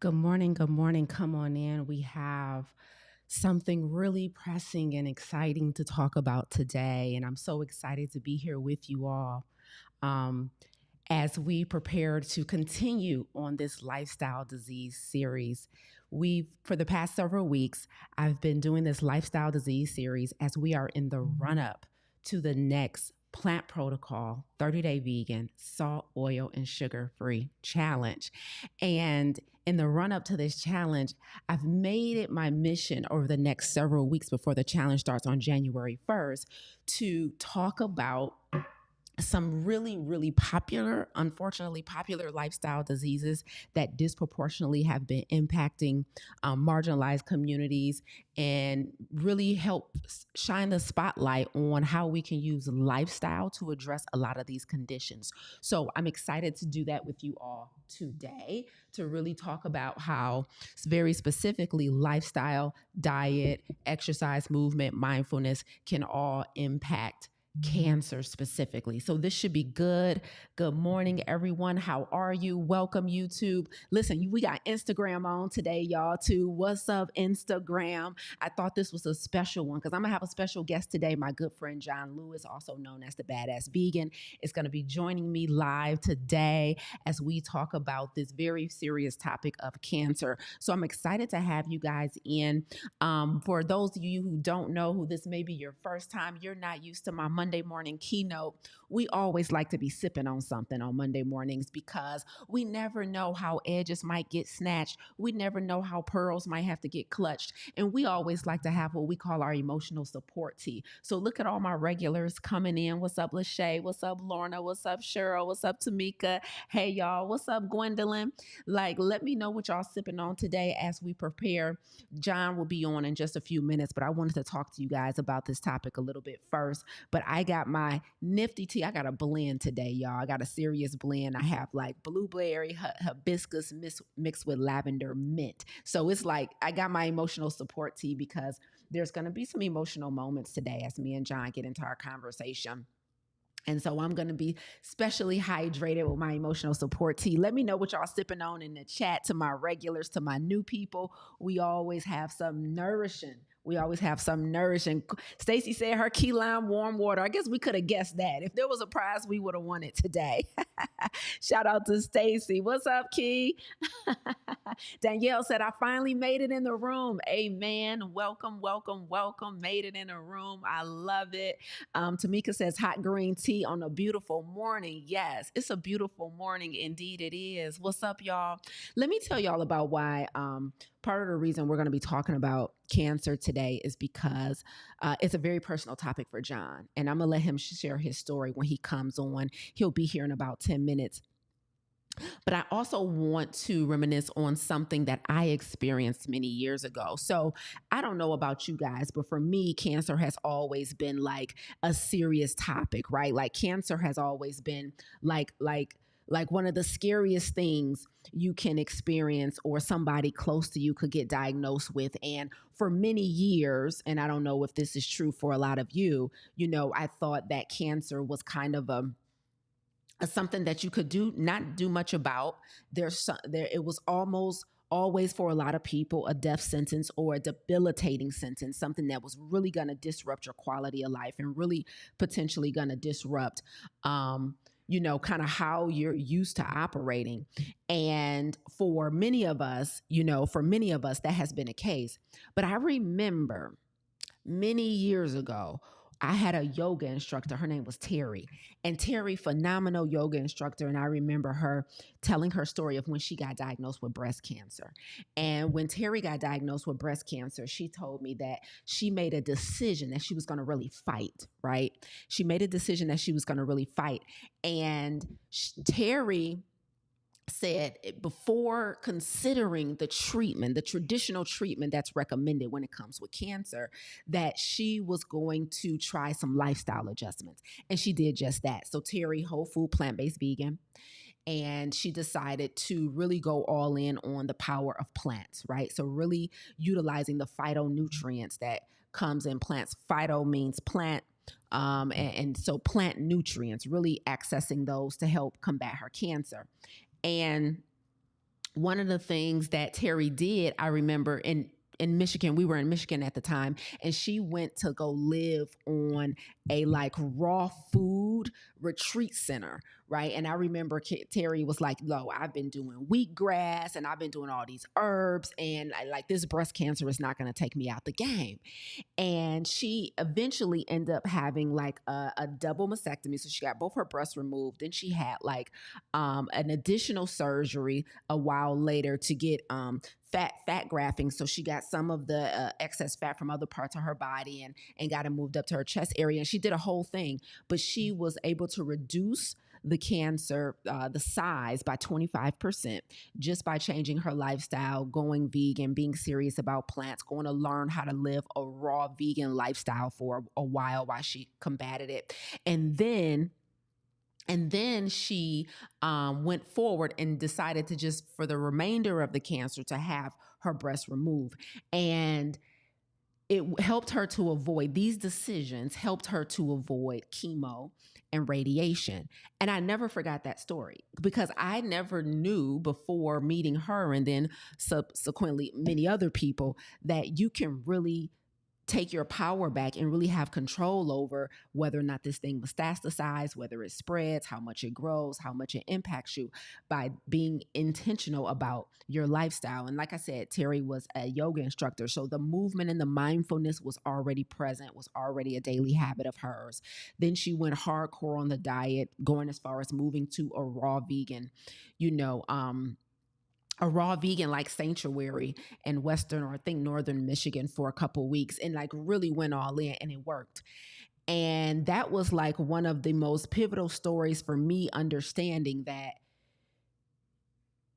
Good morning. Good morning. Come on in. We have something really pressing and exciting to talk about today. And I'm so excited to be here with you all um, as we prepare to continue on this lifestyle disease series. For the past several weeks, I've been doing this lifestyle disease series as we are in the run up to the next plant protocol 30-day vegan, salt, oil, and sugar free challenge. And in the run up to this challenge, I've made it my mission over the next several weeks before the challenge starts on January 1st to talk about some really popular, unfortunately popular lifestyle diseases that disproportionately have been impacting marginalized communities and really help shine the spotlight on how we can use lifestyle to address a lot of these conditions. So I'm excited to do that with you all today, to really talk about how very specifically lifestyle, diet, exercise, movement, mindfulness can all impact cancer specifically. So this should be good. Good morning, everyone. How are you? Welcome, YouTube. Listen, we got Instagram on today, y'all, too. What's up, Instagram? I thought this was a special one because I'm going to have a special guest today. My good friend, John Lewis, also known as the Badass Vegan, is going to be joining me live today as we talk about this very serious topic of cancer. So I'm excited to have you guys in. For those of you who don't know, who this may be your first time, you're not used to my Monday morning keynote. We always like to be sipping on something on Monday mornings because we never know how edges might get snatched. We never know how pearls might have to get clutched. And we always like to have what we call our emotional support tea. So look at all my regulars coming in. What's up, Lachey? What's up, Lorna? What's up, Cheryl? What's up, Tamika? Hey, y'all. What's up, Gwendolyn? Let me know what y'all sipping on today as we prepare. John will be on in just a few minutes, but I wanted to talk to you guys about this topic a little bit first. But I got my nifty tea. I got a blend today, y'all. I got a serious blend. I have like blueberry hibiscus mixed with lavender mint. So it's like I got my emotional support tea because there's going to be some emotional moments today as me and John get into our conversation. And so I'm going to be specially hydrated with my emotional support tea. Let me know what y'all sipping on in the chat. To my regulars, to my new people, we always have some nourishing. Stacy said her key lime warm water. I guess we could have guessed that. If there was a prize, we would have won it today. Shout out to Stacy. What's up, Key? Danielle said, I finally made it in the room. Amen. Welcome. Made it in the room. I love it. Tamika says, hot green tea on a beautiful morning. Yes, it's a beautiful morning. Indeed, it is. What's up, y'all? Let me tell y'all about why part of the reason we're going to be talking about cancer today is because it's a very personal topic for John. And I'm going to let him share his story when he comes on. He'll be here in about 10 minutes. But I also want to reminisce on something that I experienced many years ago. So I don't know about you guys, but for me, cancer has always been like a serious topic, right? Like cancer has always been like one of the scariest things you can experience or somebody close to you could get diagnosed with. And for many years, and I don't know if this is true for a lot of you, I thought that cancer was kind of something that you could not do much about. It was almost always for a lot of people a death sentence or a debilitating sentence, something that was really going to disrupt your quality of life and really potentially going to disrupt kind of how you're used to operating. And for many of us, that has been a case. But I remember many years ago, I had a yoga instructor. Her name was Terry. And Terry, phenomenal yoga instructor. And I remember her telling her story of when she got diagnosed with breast cancer. And when Terry got diagnosed with breast cancer, she told me that she made a decision that she was going to really fight, right? She made a decision that she was going to really fight. And Terry said before considering the treatment, the traditional treatment that's recommended when it comes with cancer, that she was going to try some lifestyle adjustments. And she did just that. So Terry, whole food, plant-based vegan. And she decided to really go all in on the power of plants, right? So really utilizing the phytonutrients that comes in plants. Phyto means plant. And so plant nutrients, really accessing those to help combat her cancer. And one of the things that Terry did, I remember in Michigan, we were in Michigan at the time, and she went to go live on a like raw food retreat center, right? And I remember Terry was like, "Lo, I've been doing wheatgrass and I've been doing all these herbs, and like this breast cancer is not going to take me out the game." And she eventually ended up having like a double mastectomy, so she got both her breasts removed. Then she had like an additional surgery a while later to get fat grafting, so she got some of the excess fat from other parts of her body and got it moved up to her chest area, and she did a whole thing. But she was able to reduce the cancer, the size by 25% just by changing her lifestyle, going vegan, being serious about plants, going to learn how to live a raw vegan lifestyle for a while she combated it. And then she went forward and decided to just, for the remainder of the cancer, to have her breast removed. And it helped her to avoid, these decisions helped her to avoid chemo and radiation. And I never forgot that story, because I never knew before meeting her, and then subsequently many other people, that you can really take your power back and really have control over whether or not this thing metastasizes, whether it spreads, how much it grows, how much it impacts you, by being intentional about your lifestyle. And like I said, Terry was a yoga instructor, so the movement and the mindfulness was already present, was already a daily habit of hers. Then she went hardcore on the diet, going as far as moving to a raw vegan, you know, a raw vegan like sanctuary in Western, or I think Northern Michigan, for a couple of weeks, and like really went all in, and it worked. And that was like one of the most pivotal stories for me, understanding that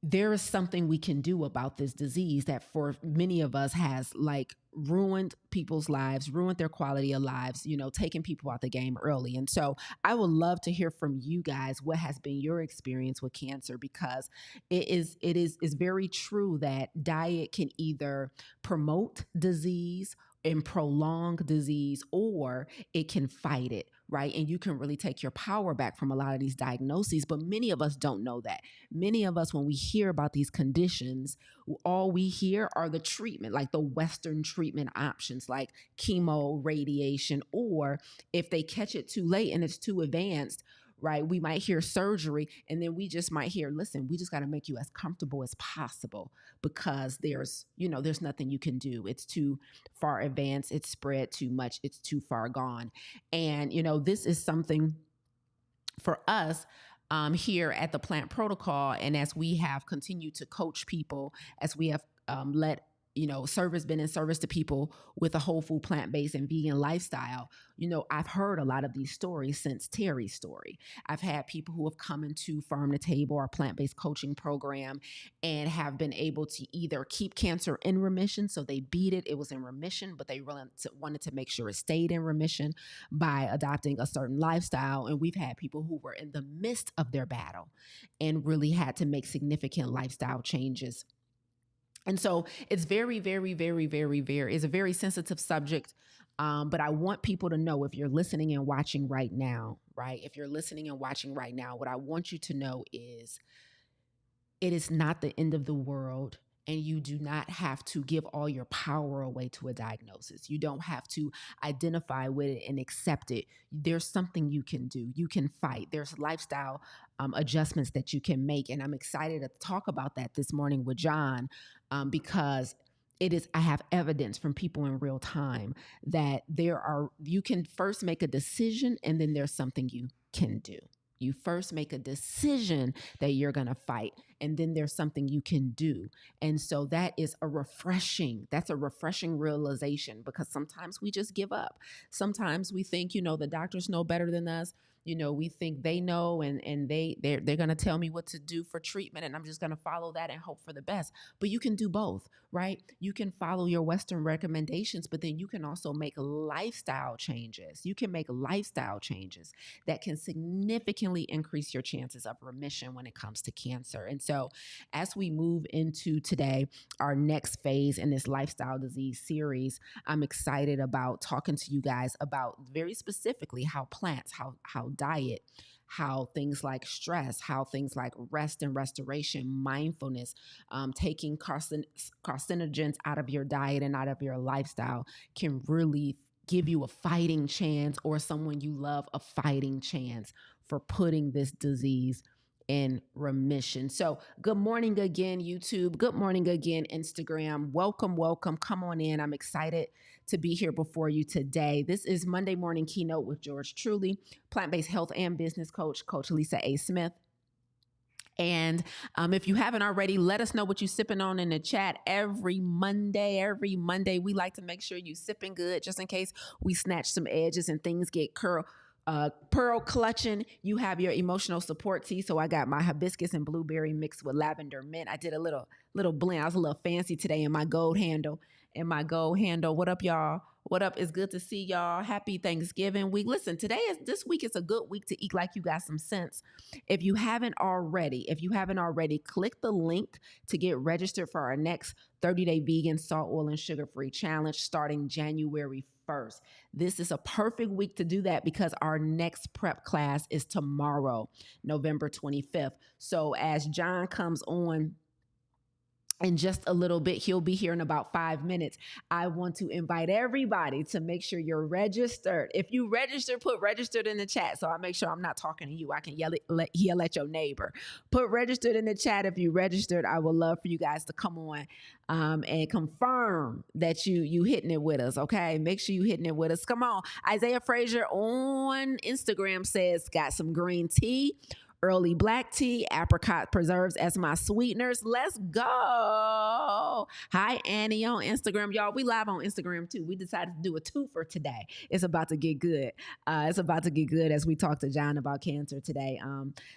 there is something we can do about this disease that for many of us has like ruined people's lives, ruined their quality of lives, taking people out the game early. And so I would love to hear from you guys what has been your experience with cancer, because it is very true that diet can either promote disease and prolong disease, or it can fight it, right? And you can really take your power back from a lot of these diagnoses. But many of us don't know that. Many of us, when we hear about these conditions, all we hear are the treatment, like the Western treatment options, like chemo, radiation, or if they catch it too late and it's too advanced, right, we might hear surgery, and then we just might hear, listen, we just got to make you as comfortable as possible, because there's nothing you can do. It's too far advanced. It's spread too much. It's too far gone. And, this is something for us here at the Plant Protocol. And as we have continued to coach people, as we have been in service to people with a whole food, plant-based and vegan lifestyle, I've heard a lot of these stories since Terry's story. I've had people who have come into Farm to Table, our plant-based coaching program, and have been able to either keep cancer in remission, so they beat it, it was in remission, but they really wanted to make sure it stayed in remission by adopting a certain lifestyle. And we've had people who were in the midst of their battle and really had to make significant lifestyle changes. And so it's very, very, very, very, very, it's a very sensitive subject. But I want people to know, if you're listening and watching right now, right? If you're listening and watching right now, what I want you to know is it is not the end of the world. And you do not have to give all your power away to a diagnosis. You don't have to identify with it and accept it. There's something you can do. You can fight. There's lifestyle adjustments that you can make. And I'm excited to talk about that this morning with John, because I have evidence from people in real time that you can first make a decision, and then there's something you can do. You first make a decision that you're going to fight, and then there's something you can do. And so that's a refreshing realization, because sometimes we just give up. Sometimes we think, the doctors know better than us. We think they know, and they're going to tell me what to do for treatment, and I'm just going to follow that and hope for the best. But you can do both, right? You can follow your Western recommendations, but then you can also make lifestyle changes. You can make lifestyle changes that can significantly increase your chances of remission when it comes to cancer. And so as we move into today, our next phase in this lifestyle disease series, I'm excited about talking to you guys about very specifically how plants, how diet, how things like stress, how things like rest and restoration, mindfulness, taking carcinogens out of your diet and out of your lifestyle can really give you a fighting chance, or someone you love a fighting chance, for putting this disease in remission. So, good morning again, YouTube. Good morning again, Instagram. Welcome, welcome. Come on in. I'm excited to be here before you today. This is Monday Morning Keynote with George Truly, plant-based health and business coach, Coach Lisa A. Smith. And if you haven't already, let us know what you're sipping on in the chat. Every Monday, we like to make sure you sipping good, just in case we snatch some edges and things get pearl clutching. You have your emotional support tea. So I got my hibiscus and blueberry mixed with lavender mint. I did a little blend. I was a little fancy today in my gold handle. What up, y'all? What up? It's good to see y'all. Happy Thanksgiving week. Listen, this week is a good week to eat like you got some sense. If you haven't already, click the link to get registered for our next 30-day vegan, salt, oil, and sugar-free challenge starting January 1st. This is a perfect week to do that because our next prep class is tomorrow, November 25th. So as John comes on in just a little bit, he'll be here in about 5 minutes. I want to invite everybody to make sure you're registered. If you registered, put registered in the chat, so I'll make sure I'm not talking to you. I can yell at your neighbor. Put registered in the chat if you registered. I would love for you guys to come on and confirm that you hitting it with us, okay? Make sure you hitting it with us. Come on. Isaiah Frazier on Instagram says, got some green tea, early black tea, apricot preserves as my sweeteners. Let's go. Hi, Annie on Instagram. Y'all, we live on Instagram too. We decided to do a twofer today. It's about to get good. As we talk to John about cancer today.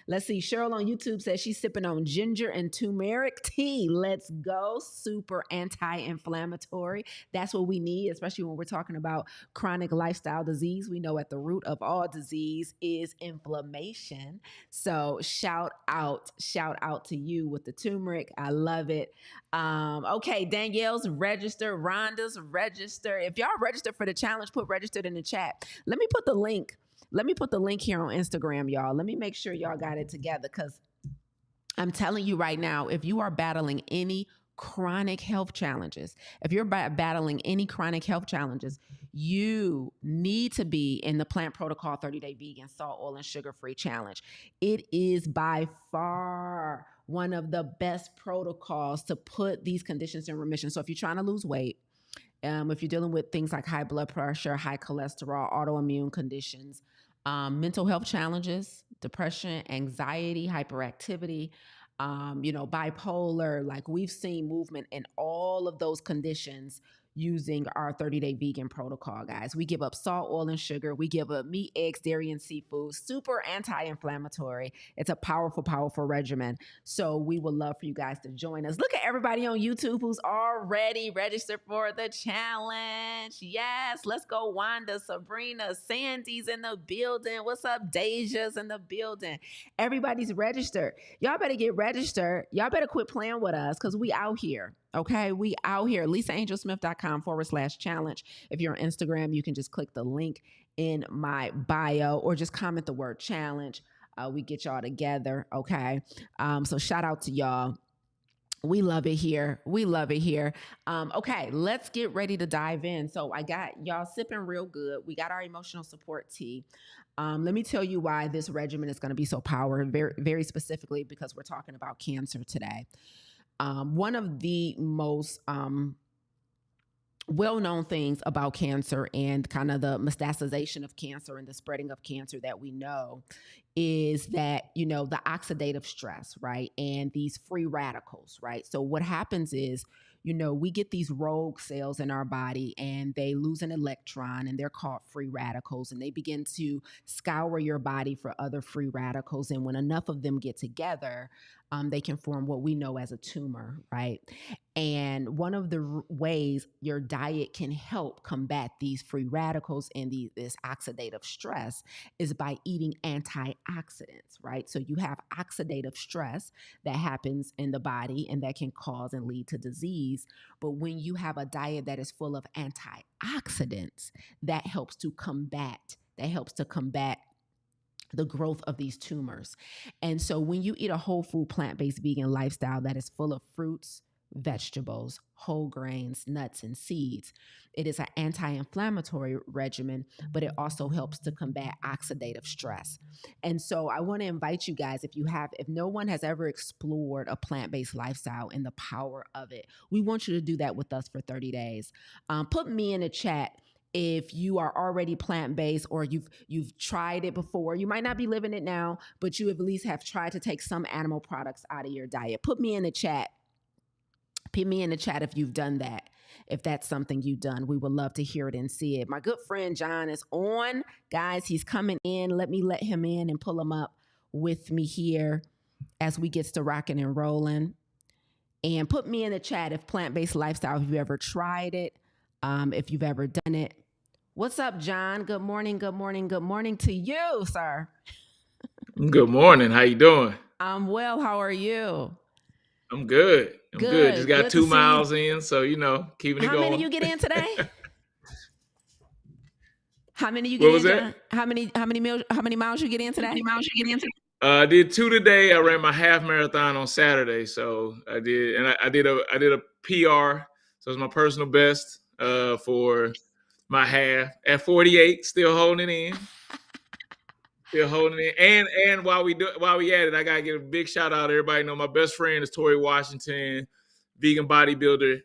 Let's see. Cheryl on YouTube says she's sipping on ginger and turmeric tea. Let's go. Super anti-inflammatory. That's what we need, especially when we're talking about chronic lifestyle disease. We know at the root of all disease is inflammation. So shout out to you with the turmeric. I love it. Okay, Danielle's registered, Rhonda's registered. If y'all registered for the challenge, put registered in the chat. Let me put the link here on Instagram, y'all. Let me make sure y'all got it together, because I'm telling you right now, if you are battling any chronic health challenges, you need to be in the Plant Protocol 30-Day Vegan, Salt, Oil, and Sugar-Free Challenge. It is by far one of the best protocols to put these conditions in remission. So if you're trying to lose weight, if you're dealing with things like high blood pressure, high cholesterol, autoimmune conditions, mental health challenges, depression, anxiety, hyperactivity, bipolar, like we've seen movement in all of those conditions using our 30-day vegan protocol, guys. We give up salt, oil, and sugar. We give up meat, eggs, dairy, and seafood. Super anti-inflammatory. It's a powerful, powerful regimen. So we would love for you guys to join us. Look at everybody on YouTube who's already registered for the challenge. Yes, let's go. Wanda, Sabrina, Sandy's in the building. What's up? Deja's in the building. Everybody's registered. Y'all better get registered. Y'all better quit playing with us, because we out here. Okay, we out here. LisaAngelSmith.com/challenge. If you're on Instagram, you can just click the link in my bio or just comment the word challenge. We get y'all together. Okay. So shout out to y'all. We love it here. Okay, let's get ready to dive in. So I got y'all sipping real good. We got our emotional support tea. Let me tell you why this regimen is going to be so powerful, very, very specifically because we're talking about cancer today. One of the most well-known things about cancer and kind of the metastasization of cancer and the spreading of cancer that we know is that, the oxidative stress, right? And these free radicals, right? So what happens is, we get these rogue cells in our body and they lose an electron and they're called free radicals, and they begin to scour your body for other free radicals. And when enough of them get together, they can form what we know as a tumor, right? And one of the ways your diet can help combat these free radicals and this oxidative stress is by eating antioxidants, right? So you have oxidative stress that happens in the body and that can cause and lead to disease. But when you have a diet that is full of antioxidants, that helps to combat the growth of these tumors. And so when you eat a whole food, plant-based vegan lifestyle that is full of fruits, vegetables, whole grains, nuts, and seeds, it is an anti-inflammatory regimen, but it also helps to combat oxidative stress. And so I want to invite you guys, if no one has ever explored a plant-based lifestyle and the power of it, we want you to do that with us for 30 days. Put me in the chat if you are already plant-based or you've tried it before. You might not be living it now, but you at least have tried to take some animal products out of your diet. Put me in the chat if you've done that. If that's something you've done, we would love to hear it and see it. My good friend John is on. Guys, he's coming in. Let me let him in and pull him up with me here as we get to rocking and rolling. And put me in the chat if plant-based lifestyle, if you've ever tried it, if you've ever done it. What's up, John? Good morning, good morning, good morning to you, sir. Good morning. How you doing? I'm well. How are you? I'm good. I'm good. Just got Good to 2 see you. miles in, so keeping it How going. many you get in today? How many you get in, John? How many miles you get in today? I did 2 today. I ran my half marathon on Saturday, so I did, and I did a PR, so it's my personal best for my half at 48. Still holding it in. Still holding it. And while we at it, I gotta give a big shout out. Everybody know my best friend is Tori Washington, vegan bodybuilder.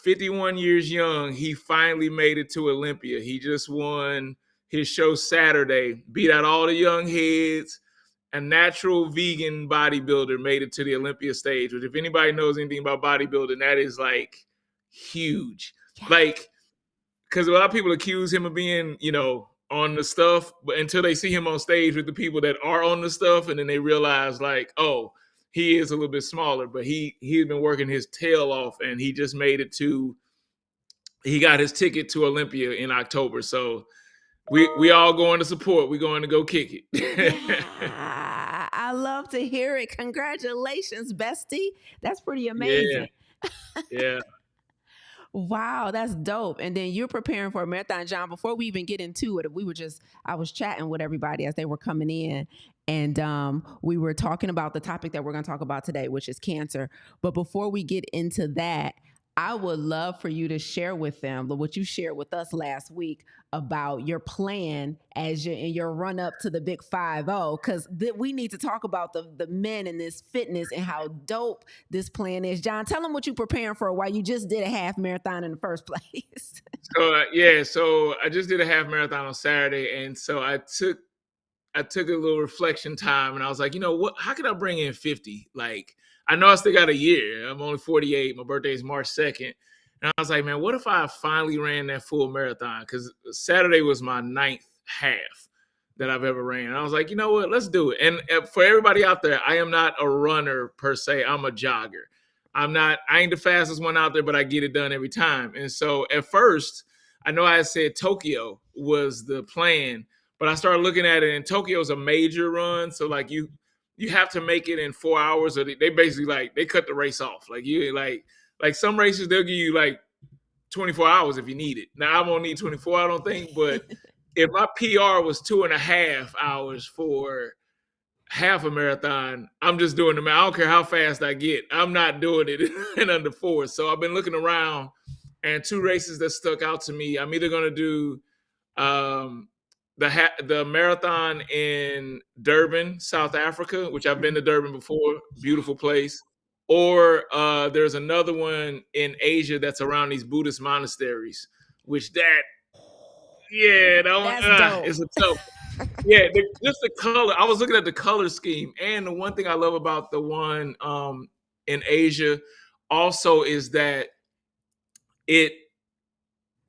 51 years young, he finally made it to Olympia. He just won his show Saturday, beat out all the young heads. A natural vegan bodybuilder made it to the Olympia stage, which if anybody knows anything about bodybuilding, that is like huge. Yeah. Like, because a lot of people accuse him of being, on the stuff, but until they see him on stage with the people that are on the stuff, and then they realize like, oh, he is a little bit smaller, but he's been working his tail off, and he just made it to. He got his ticket to Olympia in October, so we all going to support. We're going to go kick it. Yeah, I love to hear it. Congratulations, bestie. That's pretty amazing. Yeah. Wow, that's dope. And then you're preparing for a marathon, John. Before we even get into it, I was chatting with everybody as they were coming in, and we were talking about the topic that we're going to talk about today, which is cancer. But before we get into that, I would love for you to share with them what you shared with us last week about your plan in your run up to the big 5-0, because we need to talk about the men in this fitness and how dope this plan is. John, tell them what you're preparing for while you just did a half marathon in the first place. So I just did a half marathon on Saturday, and so I took a little reflection time, and I was like, what? How can I bring in 50? Like, I know I still got a year. I'm only 48. My birthday is March 2nd. And I was like, man, what if I finally ran that full marathon? Because Saturday was my 9th half that I've ever ran. And I was like, you know what? Let's do it. And for everybody out there, I am not a runner per se. I'm a jogger. I ain't the fastest one out there, but I get it done every time. And so at first, I know I said Tokyo was the plan, but I started looking at it, and Tokyo's a major run. So like you have to make it in 4 hours, or they basically they cut the race off. Like like some races, they'll give you like 24 hours if you need it. Now I won't need 24, I don't think, but if my PR was 2.5 hours for half a marathon, I'm just doing them. I don't care how fast I get. I'm not doing it in under 4. So I've been looking around, and 2 races that stuck out to me. I'm either going to do the marathon in Durban, South Africa, which I've been to Durban before, beautiful place. Or there's another one in Asia that's around these Buddhist monasteries, which That's dope. it's a tough. Just the color. I was looking at the color scheme, and the one thing I love about the one in Asia also is that it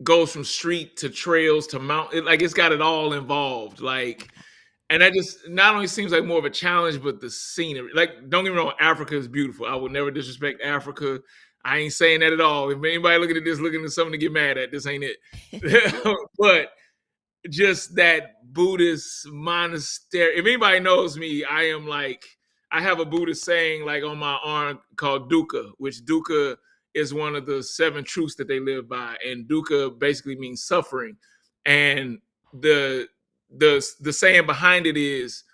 goes from street to trails to mountain. It's got it all involved. And that just not only seems like more of a challenge, but the scenery. Like, don't get me wrong, Africa is beautiful. I would never disrespect Africa. I ain't saying that at all. If anybody looking at this, looking at something to get mad at, this ain't it. But just that Buddhist monastery. If anybody knows me, I have a Buddhist saying like on my arm called dukkha, which dukkha is one of the 7 truths that they live by, and dukkha basically means suffering. And the saying behind it is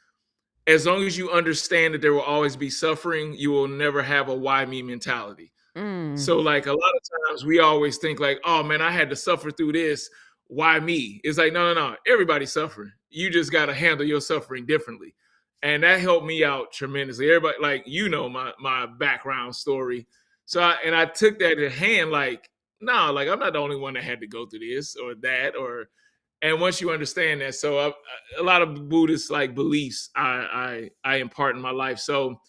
as long as you understand that there will always be suffering, you will never have a why me mentality. Mm. So like a lot of times we always think like, oh man, I had to suffer through this. Why me? It's like, no, no, no. Everybody's suffering. You just got to handle your suffering differently. And that helped me out tremendously. Everybody, like, my background story. So I took that in hand, like, nah, like I'm not the only one that had to go through this or that, or and once you understand that, so a lot of Buddhist like beliefs I impart in my life. So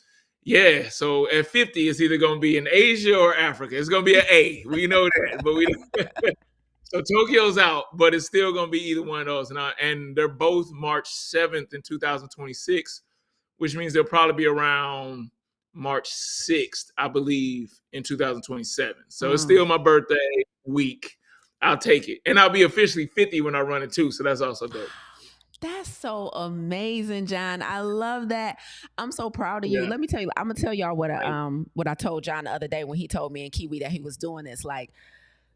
yeah, so at 50, it's either going to be in Asia or Africa. It's going to be an A. We know that, but we so Tokyo's out, but it's still going to be either one of those. And they're both March 7th in 2026, which means they'll probably be around March 6th, I believe, in 2027. So it's Mm. still my birthday week. I'll take it. And I'll be officially 50 when I run it too. So that's also dope. That's so amazing, John. I love that. I'm so proud of you. Yeah. Let me tell you, I'm gonna tell y'all Thank what I told John the other day when he told me in Kiwi that he was doing this. Like,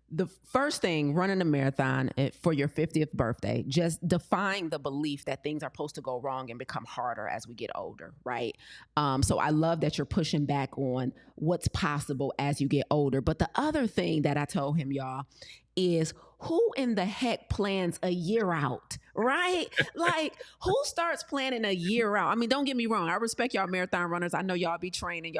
the first thing, running a marathon for your 50th birthday, just define the belief that things are supposed to go wrong and become harder as we get older, right? So I love that you're pushing back on what's possible as you get older. But the other thing that I told him, y'all, is who in the heck plans a year out, right? Like, who starts planning a year out? I mean, don't get me wrong. I respect y'all marathon runners. I know y'all be training.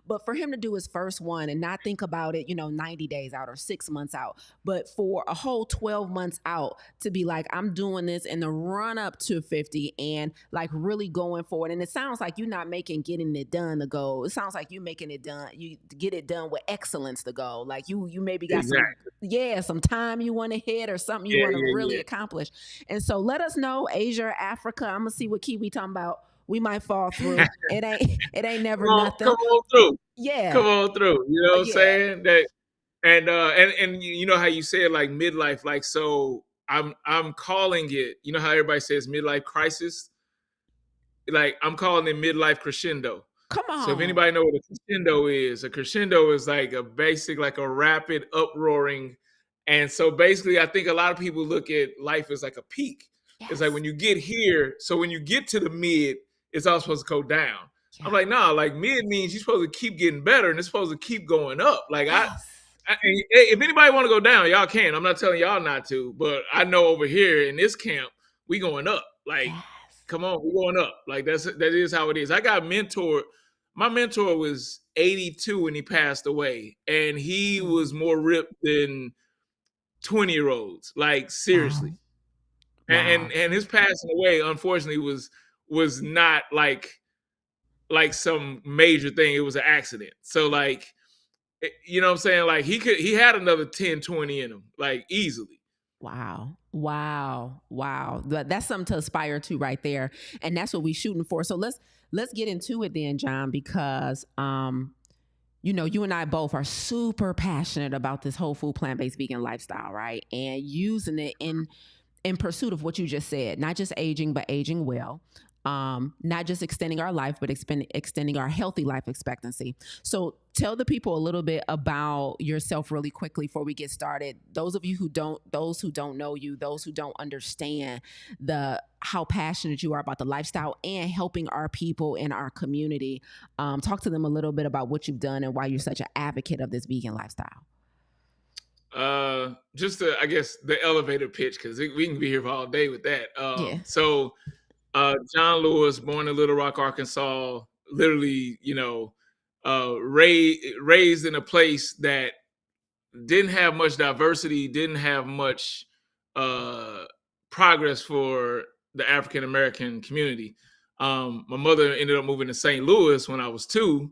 But for him to do his first one and not think about it, 90 days out or 6 months out, but for a whole 12 months out to be like, I'm doing this in the run up to 50 and like really going for it. And it sounds like you're not making getting it done the goal. It sounds like you making it done. You get it done with excellence the goal. Like you maybe you. got Exactly. some time you want to hit or something you Yeah, want to yeah, really yeah. accomplish. And so let us know, Asia or Africa. I'm gonna see what Kiwi talking about. We might fall through. It ain't never Come nothing. on through. Yeah. Come on through. You know what I'm Yeah. saying? That and you know how you said like midlife, like so I'm calling it, you know how everybody says midlife crisis? Like I'm calling it midlife crescendo. Come So if on. anybody know what a crescendo is like a basic, like a rapid uproaring. And so basically, I think a lot of people look at life as like a peak. It's like Yes. when you get here, so when you get to the mid, it's all supposed to go down. I'm Yeah. like, nah, like mid means you're supposed to keep getting better and it's supposed to keep going up. Like Yes. if anybody want to go down, y'all can. I'm not telling y'all not to, but I know over here in this camp, we going up. Like, Yes. come on, we going up. Like that is how it is. I got mentored. My mentor was 82 when he passed away, and he was Mm. more ripped than 20-year-olds. Like Wow. seriously. And Wow. and his passing away, unfortunately, was not like some major thing. It was an accident. So like you know what I'm saying? Like he had another 10, 20 in him, like easily. Wow. Wow. Wow. That's something to aspire to right there. And that's what we're shooting for. So let's get into it then, John, because you and I both are super passionate about this whole food plant-based vegan lifestyle, right? And using it in pursuit of what you just said, not just aging, but aging well. Not just extending our life, but extending our healthy life expectancy. So tell the people a little bit about yourself really quickly before we get started. Those who don't know you, those who don't understand the how passionate you are about the lifestyle and helping our people in our community. Talk to them a little bit about what you've done and why you're such an advocate of this vegan lifestyle. Just I guess the elevator pitch, because we can be here for all day with that. Yeah. John Lewis, born in Little Rock, Arkansas, literally, raised in a place that didn't have much diversity, didn't have much uh, progress for the African American community. My mother ended up moving to St. Louis when I was 2,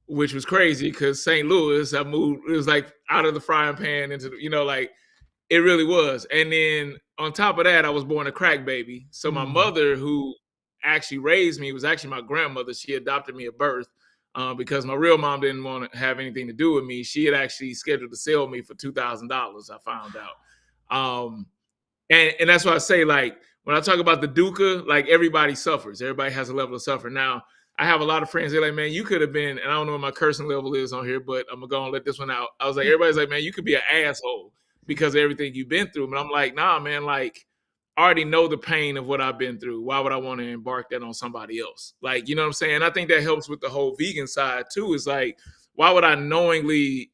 which was crazy because St. Louis, I moved, it was like out of the frying pan into, like it really was. And then on top of that, I was born a crack baby. So my Mm. mother, who actually raised me, was actually my grandmother. She adopted me at birth because my real mom didn't want to have anything to do with me. She had actually scheduled to sell me for $2,000. I found out. And that's why I say, like, when I talk about the Duca, like everybody suffers. Everybody has a level of suffering. Now, I have a lot of friends. They're like, man, you could have been, and I don't know what my cursing level is on here, but I'm gonna go and let this one out. I was like, everybody's like, man, you could be an asshole because of everything you've been through. But I'm like, nah, man, like already know the pain of what I've been through. Why would I want to embark that on somebody else? Like, you know what I'm saying? I think that helps with the whole vegan side too. Is like, why would I knowingly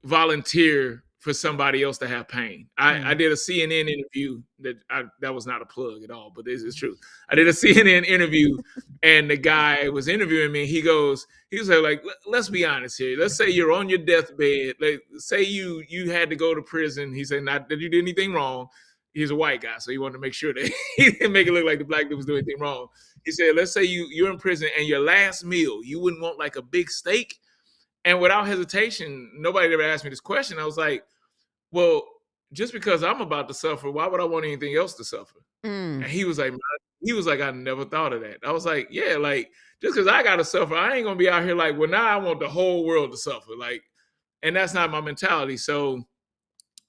volunteer for somebody else to have pain? I Mm. did a CNN interview that was not a plug at all, but this is true. I did a CNN interview, and the guy was interviewing me. He was like, let's be honest here. Let's say you're on your deathbed. Like, say you had to go to prison. He said, not that you did anything wrong. He's a white guy, so he wanted to make sure that he didn't make it look like the black dude was doing anything wrong. He said, let's say you're in prison and your last meal, you wouldn't want like a big steak. And without hesitation, nobody ever asked me this question. I was like, well, just because I'm about to suffer, why would I want anything else to suffer? Mm. And he was like, I never thought of that. I was like, yeah, like, just because I gotta suffer, I ain't gonna be out here like, well, now I want the whole world to suffer. Like, and that's not my mentality. So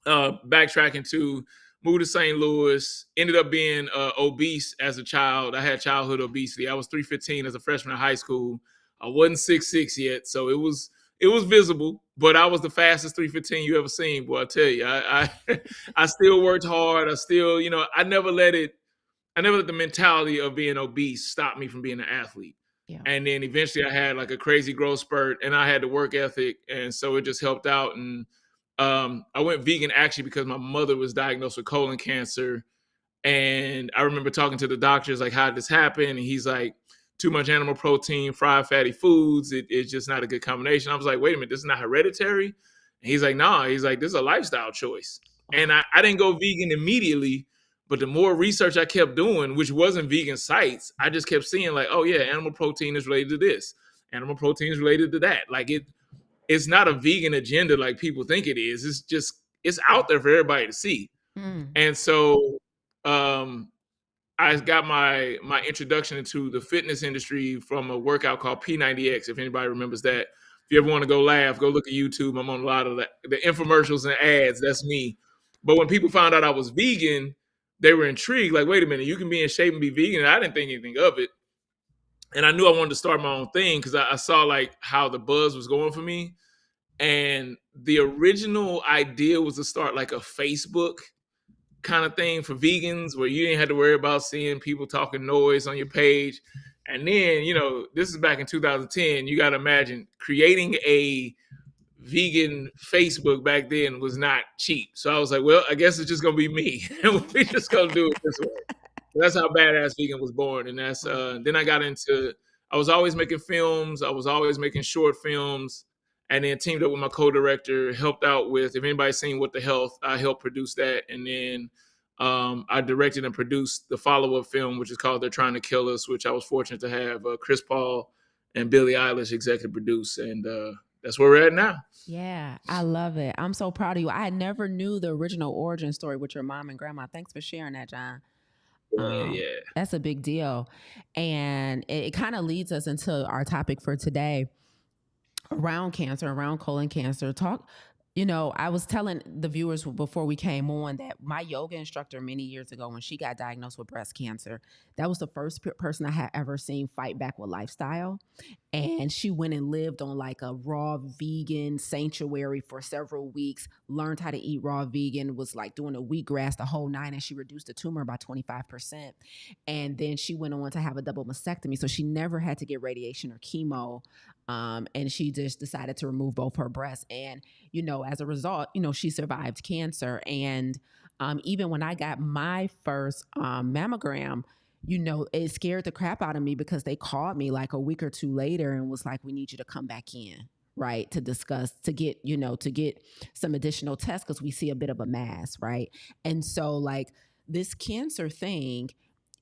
backtracking to moved to St. Louis, ended up being obese as a child. I had childhood obesity. I was 315 as a freshman in high school. I wasn't 6'6" yet, so it was visible, but I was the fastest 315 you ever seen, boy. I tell you, I I still worked hard. I still, I never let the mentality of being obese stop me from being an athlete. Yeah. And then eventually I had like a crazy growth spurt, and I had the work ethic, and so it just helped out. And I went vegan actually because my mother was diagnosed with colon cancer, and I remember talking to the doctors like, how did this happen? And he's like, too much animal protein, fried fatty foods. It's just not a good combination. I was like, wait a minute, this is not hereditary. And he's like, no. He's like, this is a lifestyle choice. And Wow. I didn't go vegan immediately, but the more research I kept doing, which wasn't vegan sites, I just kept seeing like, oh yeah, animal protein is related to this. Animal protein is related to that. Like it's not a vegan agenda like people think it is. It's out there for everybody to see. Mm. And so um I got my introduction into the fitness industry from a workout called P90X. If anybody remembers that, if you ever want to go laugh, go look at YouTube. I'm on a lot of the infomercials and ads. That's me. But when people found out I was vegan, they were intrigued. Like, wait a minute, you can be in shape and be vegan. And I didn't think anything of it. And I knew I wanted to start my own thing because I saw like how the buzz was going for me. And the original idea was to start like a Facebook kind of thing for vegans where you didn't have to worry about seeing people talking noise on your page. And then, this is back in 2010. You got to imagine creating a vegan Facebook back then was not cheap. So I was like, well, I guess it's just going to be me. And we just going to do it this way. That's how BadassVegan was born. And that's then I was always making films. I was always making short films, and then teamed up with my co-director, helped out with, if anybody's seen What the Health, I helped produce that. And then I directed and produced the follow-up film, which is called They're Trying to Kill Us, which I was fortunate to have Chris Paul and Billie Eilish executive produce. And that's where we're at now. Yeah, I love it. I'm so proud of you. I never knew the original origin story with your mom and grandma. Thanks for sharing that, John. Yeah, yeah. That's a big deal. And it kind of leads us into our topic for today around cancer, around colon cancer. I was telling the viewers before we came on that my yoga instructor many years ago, when she got diagnosed with breast cancer, that was the first person I had ever seen fight back with lifestyle. And she went and lived on like a raw vegan sanctuary for several weeks, learned how to eat raw vegan, was like doing a wheatgrass the whole night, and she reduced the tumor by 25%. And then she went on to have a double mastectomy. So she never had to get radiation or chemo. And she just decided to remove both her breasts. And, as a result, she survived cancer. And even when I got my first mammogram, it scared the crap out of me because they called me like a week or two later and was like, we need you to come back in, right, to discuss, to get some additional tests because we see a bit of a mass, right? And so, like, this cancer thing,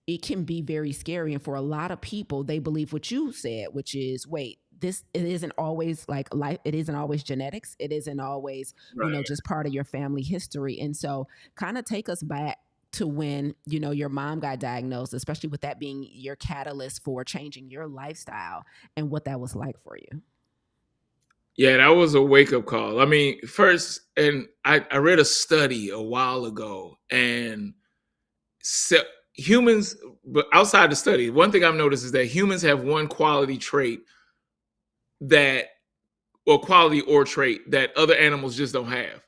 it can be very scary. And for a lot of people, they believe what you said, which is, wait, it isn't always like life. It isn't always genetics. It isn't always, Right. just part of your family history. And so kind of take us back to when, your mom got diagnosed, especially with that being your catalyst for changing your lifestyle and what that was like for you. Yeah, that was a wake up call. I mean, first, and I read a study a while ago, and so humans, but outside the study, one thing I've noticed is that humans have one quality trait that, or quality or trait that other animals just don't have,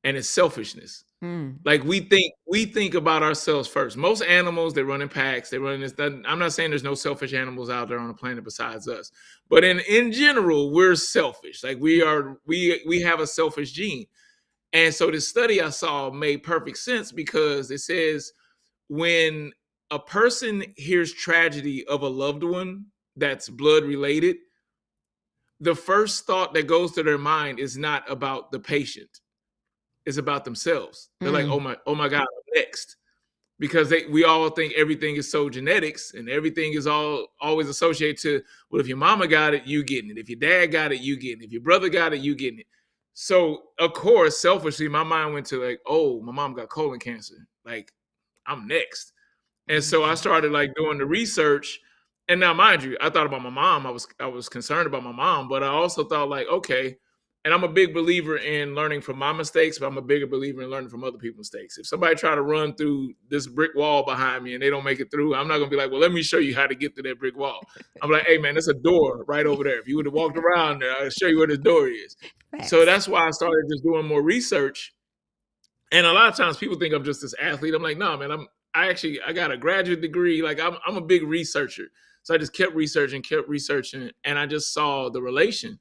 and it's selfishness. Mm. Like we think about ourselves first. Most animals, they run in packs. They run this. I'm not saying there's no selfish animals out there on the planet besides us, but in general, we're selfish. Like we have a selfish gene. And so this study I saw made perfect sense because it says when a person hears tragedy of a loved one that's blood related, the first thought that goes to their mind is not about the patient. It's about themselves. They're like, Mm. oh my God, I'm next. Because we all think everything is so genetics and everything is all always associated to, well, if your mama got it, you getting it. If your dad got it, you getting it. If your brother got it, you getting it. So of course, selfishly, my mind went to like, oh, my mom got colon cancer. Like, I'm next. And so I Mm. started like doing the research. And now, mind you, I thought about my mom. I was concerned about my mom, but I also thought like, okay. And I'm a big believer in learning from my mistakes, but I'm a bigger believer in learning from other people's mistakes. If somebody try to run through this brick wall behind me and they don't make it through, I'm not gonna be like, well, let me show you how to get through that brick wall. I'm like, hey man, there's a door right over there. If you would have walked around there, I'll show you where the door is. So Facts. that's why I started just doing more research. And a lot of times people think I'm just this athlete. I'm like, no, man, I got a graduate degree. Like I'm a big researcher. So I just kept researching, and I just saw the relation.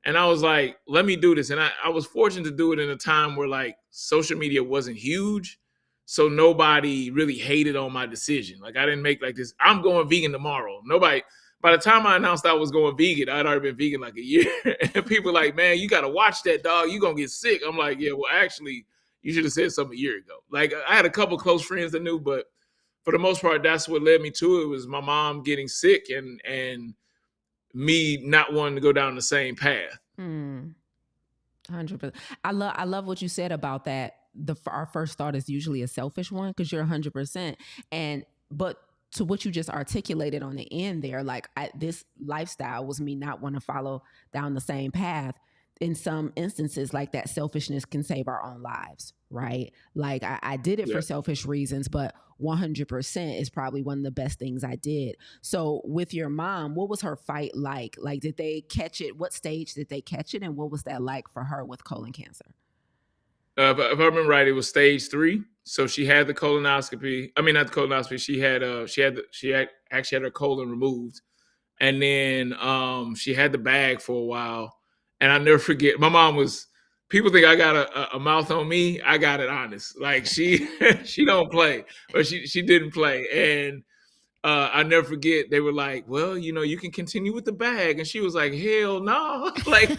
And I was like, let me do this. And I was fortunate to do it in a time where like social media wasn't huge. So nobody really hated on my decision. Like I didn't make like this, I'm going vegan tomorrow. Nobody, by the time I announced I was going vegan, I'd already been vegan like a year. And people like, man, you gotta watch that, dog. You're gonna get sick. I'm like, yeah, well, actually, you should have said something a year ago. Like I had a couple close friends that knew, but for the most part, that's what led me to it was my mom getting sick and me not wanting to go down the same path. Mm. 100%. I love what you said about that. Our first thought is usually a selfish one because you're 100%. And but to what you just articulated on the end there, like this lifestyle was me not want to follow down the same path. In some instances, like that selfishness can save our own lives, right? Like I did it Yeah. for selfish reasons, but 100% is probably one of the best things I did. So with your mom, what was her fight like? Like, did they catch it? What stage did they catch it? And what was that like for her with colon cancer? If I remember right, it was stage 3. So she had the colonoscopy. I mean, not the colonoscopy. She actually had her colon removed, and then she had the bag for a while. And I never forget. My mom was. People think I got a mouth on me. I got it honest. Like she she don't play, but she didn't play. And I never forget. They were like, "Well, you know, you can continue with the bag," and she was like, "Hell no!" We gonna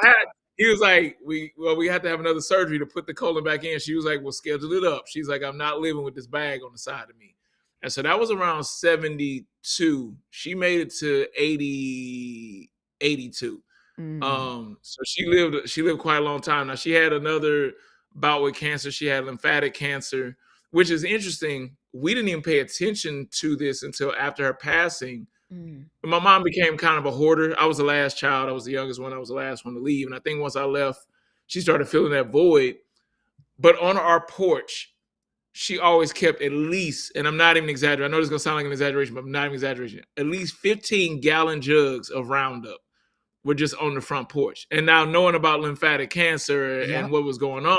have. He was like, we had to have another surgery to put the colon back in. She was like, "Well, schedule it up." She's like, "I'm not living with this bag on the side of me," and so that was around 72. She made it to 80, 82. Mm. So she lived quite a long time. Now she had another bout with cancer. She had lymphatic cancer, which is interesting. We didn't even pay attention to this until after her passing. Mm. My mom became kind of a hoarder. I was the last child. I was the youngest one. I was the last one to leave. And I think once I left, she started feeling that void. But on our porch, she always kept at least, and I'm not even exaggerating. I know this is gonna sound like an exaggeration, but I'm not even exaggerating. At least 15-gallon jugs of Roundup were just on the front porch. And now knowing about lymphatic cancer and Yep. what was going on,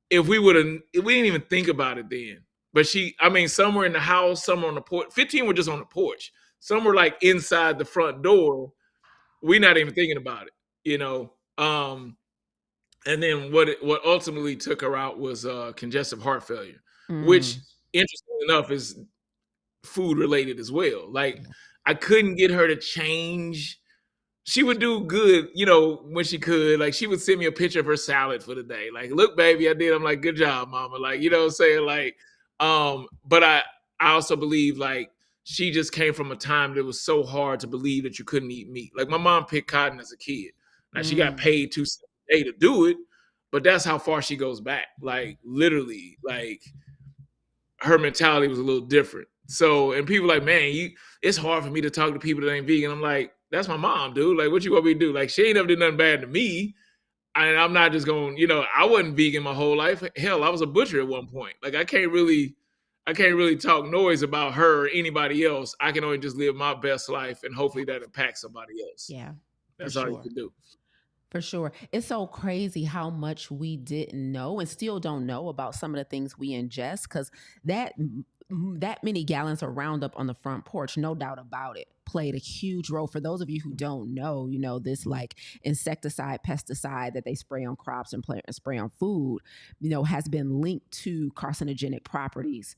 if we didn't even think about it then. But I mean, some were in the house, some were on the porch. 15 were just on the porch. Some were like inside the front door. We not even thinking about it, you know. And then what ultimately took her out was congestive heart failure, which Mm. interesting enough is food related as well. Like Yeah. I couldn't get her to change. She would do good, you know, when she could. Like she would send me a picture of her salad for the day. Like, look, baby, I did. I'm like, good job, mama. Like, you know what I'm saying? Like, but I also believe like she just came from a time that was so hard to believe that you couldn't eat meat. Like my mom picked cotton as a kid. Now she got Mm. paid 2 cents a day to do it, but that's how far she goes back. Like literally, like her mentality was a little different. So, and people like, man, it's hard for me to talk to people that ain't vegan. I'm like, that's my mom, dude. Like, what you want me to do? Like, she ain't never did nothing bad to me. And I'm not just going, you know, I wasn't vegan my whole life. Hell, I was a butcher at one point. Like, I can't really talk noise about her or anybody else. I can only just live my best life and hopefully that impacts somebody else. Yeah, for That's all you sure. can do. For sure. It's so crazy how much we didn't know and still don't know about some of the things we ingest because that many gallons of Roundup on the front porch, no doubt about it, played a huge role. For those of you who don't know, this like insecticide, pesticide that they spray on crops and spray on food, has been linked to carcinogenic properties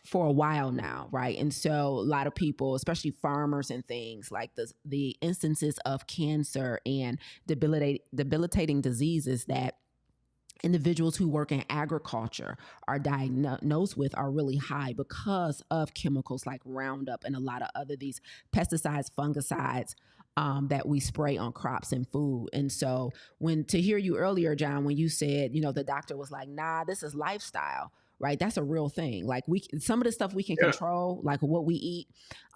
for a while now, right? And so a lot of people, especially farmers and things like the instances of cancer and debilitating diseases that individuals who work in agriculture are diagnosed with are really high because of chemicals like Roundup and a lot of other these pesticides, fungicides that we spray on crops and food. And so when to hear you earlier, John, when you said, the doctor was like, nah, this is lifestyle. Right, that's a real thing. Like some of the stuff we can Yeah. control, like what we eat,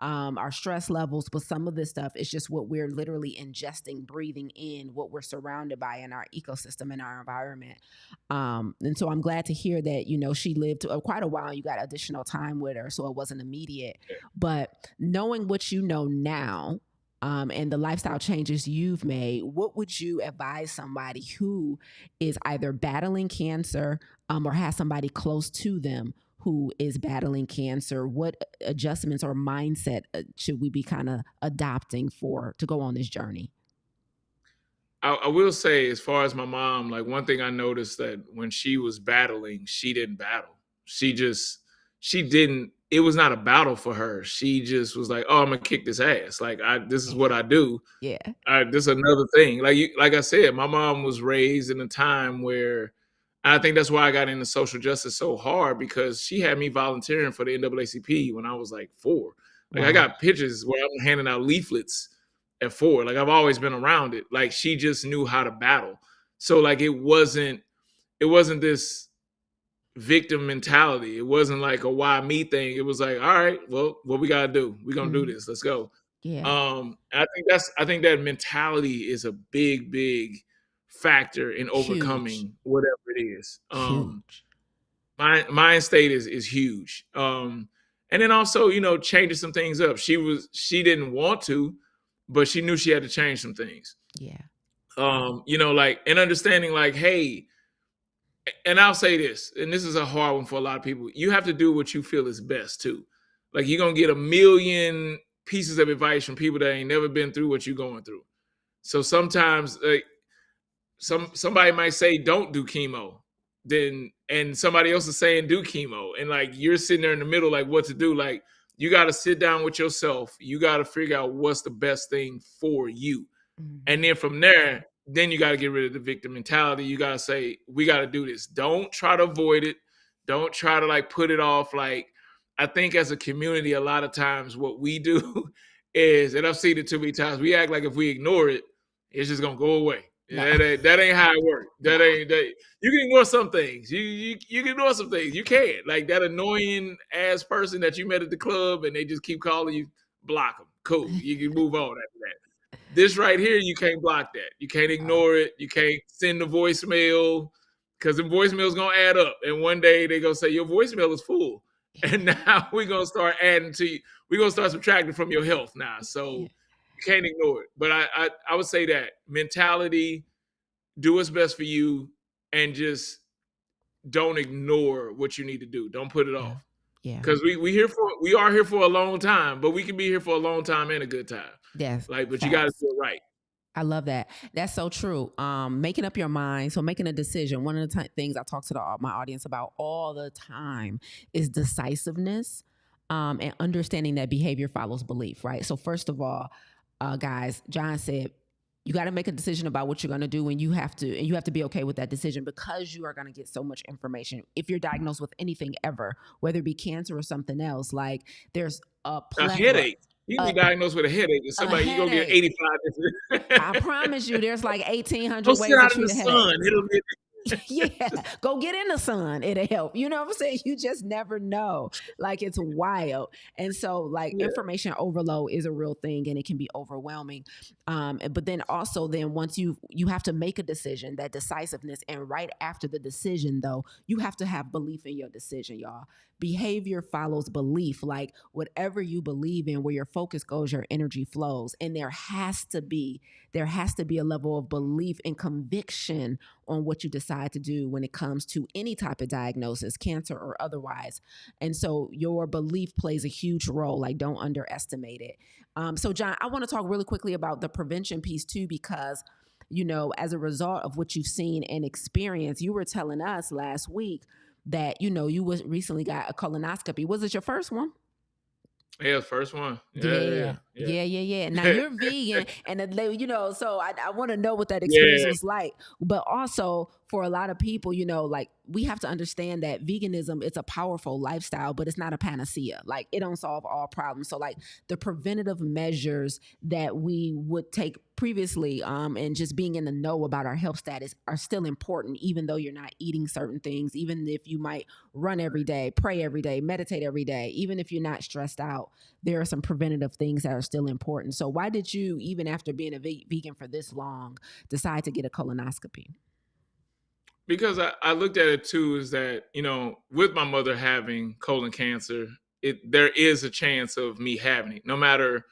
our stress levels, but some of this stuff is just what we're literally ingesting, breathing in, what we're surrounded by in our ecosystem and our environment. And so I'm glad to hear that, she lived quite a while. You got additional time with her, so it wasn't immediate. But knowing what you know now, and the lifestyle changes you've made, what would you advise somebody who is either battling cancer or has somebody close to them who is battling cancer? What adjustments or mindset should we be kind of adopting to go on this journey? I will say, as far as my mom, like one thing I noticed that when she was battling, she didn't battle. She didn't. It was not a battle for her. She just was like, "Oh, I'm gonna kick this ass. Like this is what Yeah. I do. Yeah. This is another thing." Like I said, my mom was raised in a time where I think that's why I got into social justice so hard because she had me volunteering for the NAACP when I was like 4. Like I Wow. got pictures where I'm handing out leaflets at 4. Like I've always been around it. Like she just knew how to battle. So like it wasn't this victim mentality. It wasn't like a why me thing. It was like, all right, well, what we gotta do? We're gonna do Mm, this. Let's go. yeah. I think that mentality is a big, big factor in Huge. overcoming whatever it is. Huge. Mind state is huge. And then also, changing some things up. She didn't want to, but she knew she had to change some things. Yeah. Like and understanding like, hey, and I'll say this, and this is a hard one for a lot of people. You have to do what you feel is best too. Like you're gonna get a million pieces of advice from people that ain't never been through what you're going through. So sometimes like somebody might say don't do chemo, then and somebody else is saying do chemo, and like you're sitting there in the middle, like what to do. Like you got to sit down with yourself. You got to figure out what's the best thing for you, and Hmm. then from there, then you got to get rid of the victim mentality. You got to say we got to do this. Don't try to avoid it. Don't try to like put it off. Like I think as a community, a lot of times what we do is, and I've seen it too many times, we act like if we ignore it, it's just gonna go away. No. That ain't how it works. That No. ain't that. You can ignore some things. You can ignore some things. You can like that annoying ass person that you met at the club and they just keep calling you. Block them. Cool. You can move on after that. This right here, you can't block that. You can't Oh, ignore it. You can't send the voicemail because the voicemail's gonna add up. And one day they gonna say your voicemail is full. And yeah. now we're gonna start adding to you. We're gonna start subtracting from your health now. Yeah. So you can't ignore it. But I would say that mentality, do what's best for you, and just don't ignore what you need to do. Don't put it Yeah. off. Yeah. Because we are here for a long time, but we can be here for a long time and a good time. Yes. Like, but you gotta Facts. do it right. I love that. That's so true. Making up your mind, so making a decision. One of the things I talk to my audience about all the time is decisiveness, and understanding that behavior follows belief. Right. So first of all, guys, John said you got to make a decision about what you're going to do, and you have to be okay with that decision because you are going to get so much information. If you're diagnosed with anything ever, whether it be cancer or something else, like there's a A plethora. headache. You can A, be diagnosed with a headache, and a somebody you go get headache. 85 I different. promise you, there's like Go 1,800 sit ways to out in the treat a headache. sun. It'll be. Yeah, go get in the sun. It'll help. You know what I'm saying? You just never know. Like it's wild. And so like Yeah. information overload is a real thing and it can be overwhelming. But then also then once you have to make a decision, that decisiveness. And right after the decision though, you have to have belief in your decision, y'all. Behavior follows belief. Like whatever you believe in, where your focus goes, your energy flows. And there has to be a level of belief and conviction on what you decide to do when it comes to any type of diagnosis, cancer or otherwise. And so your belief plays a huge role. Like, don't underestimate it. So, John, I want to talk really quickly about the prevention piece too, because as a result of what you've seen and experienced, you were telling us last week that you was recently got a colonoscopy. Was it your first one? Yeah, first one. Yeah, Yeah, yeah, yeah, yeah, yeah. Now yeah. you're vegan, and so I want to know what that experience Yeah. was like. But also for a lot of people, like we have to understand that veganism, it's a powerful lifestyle, but it's not a panacea. Like it don't solve all problems. So like the preventative measures that we would take previously, and just being in the know about our health status are still important, even though you're not eating certain things, even if you might run every day, pray every day, meditate every day, even if you're not stressed out, there are some preventative things that are still important. So why did you, even after being a vegan for this long, decide to get a colonoscopy? Because I looked at it too, is that, with my mother having colon cancer, there is a chance of me having it. No matter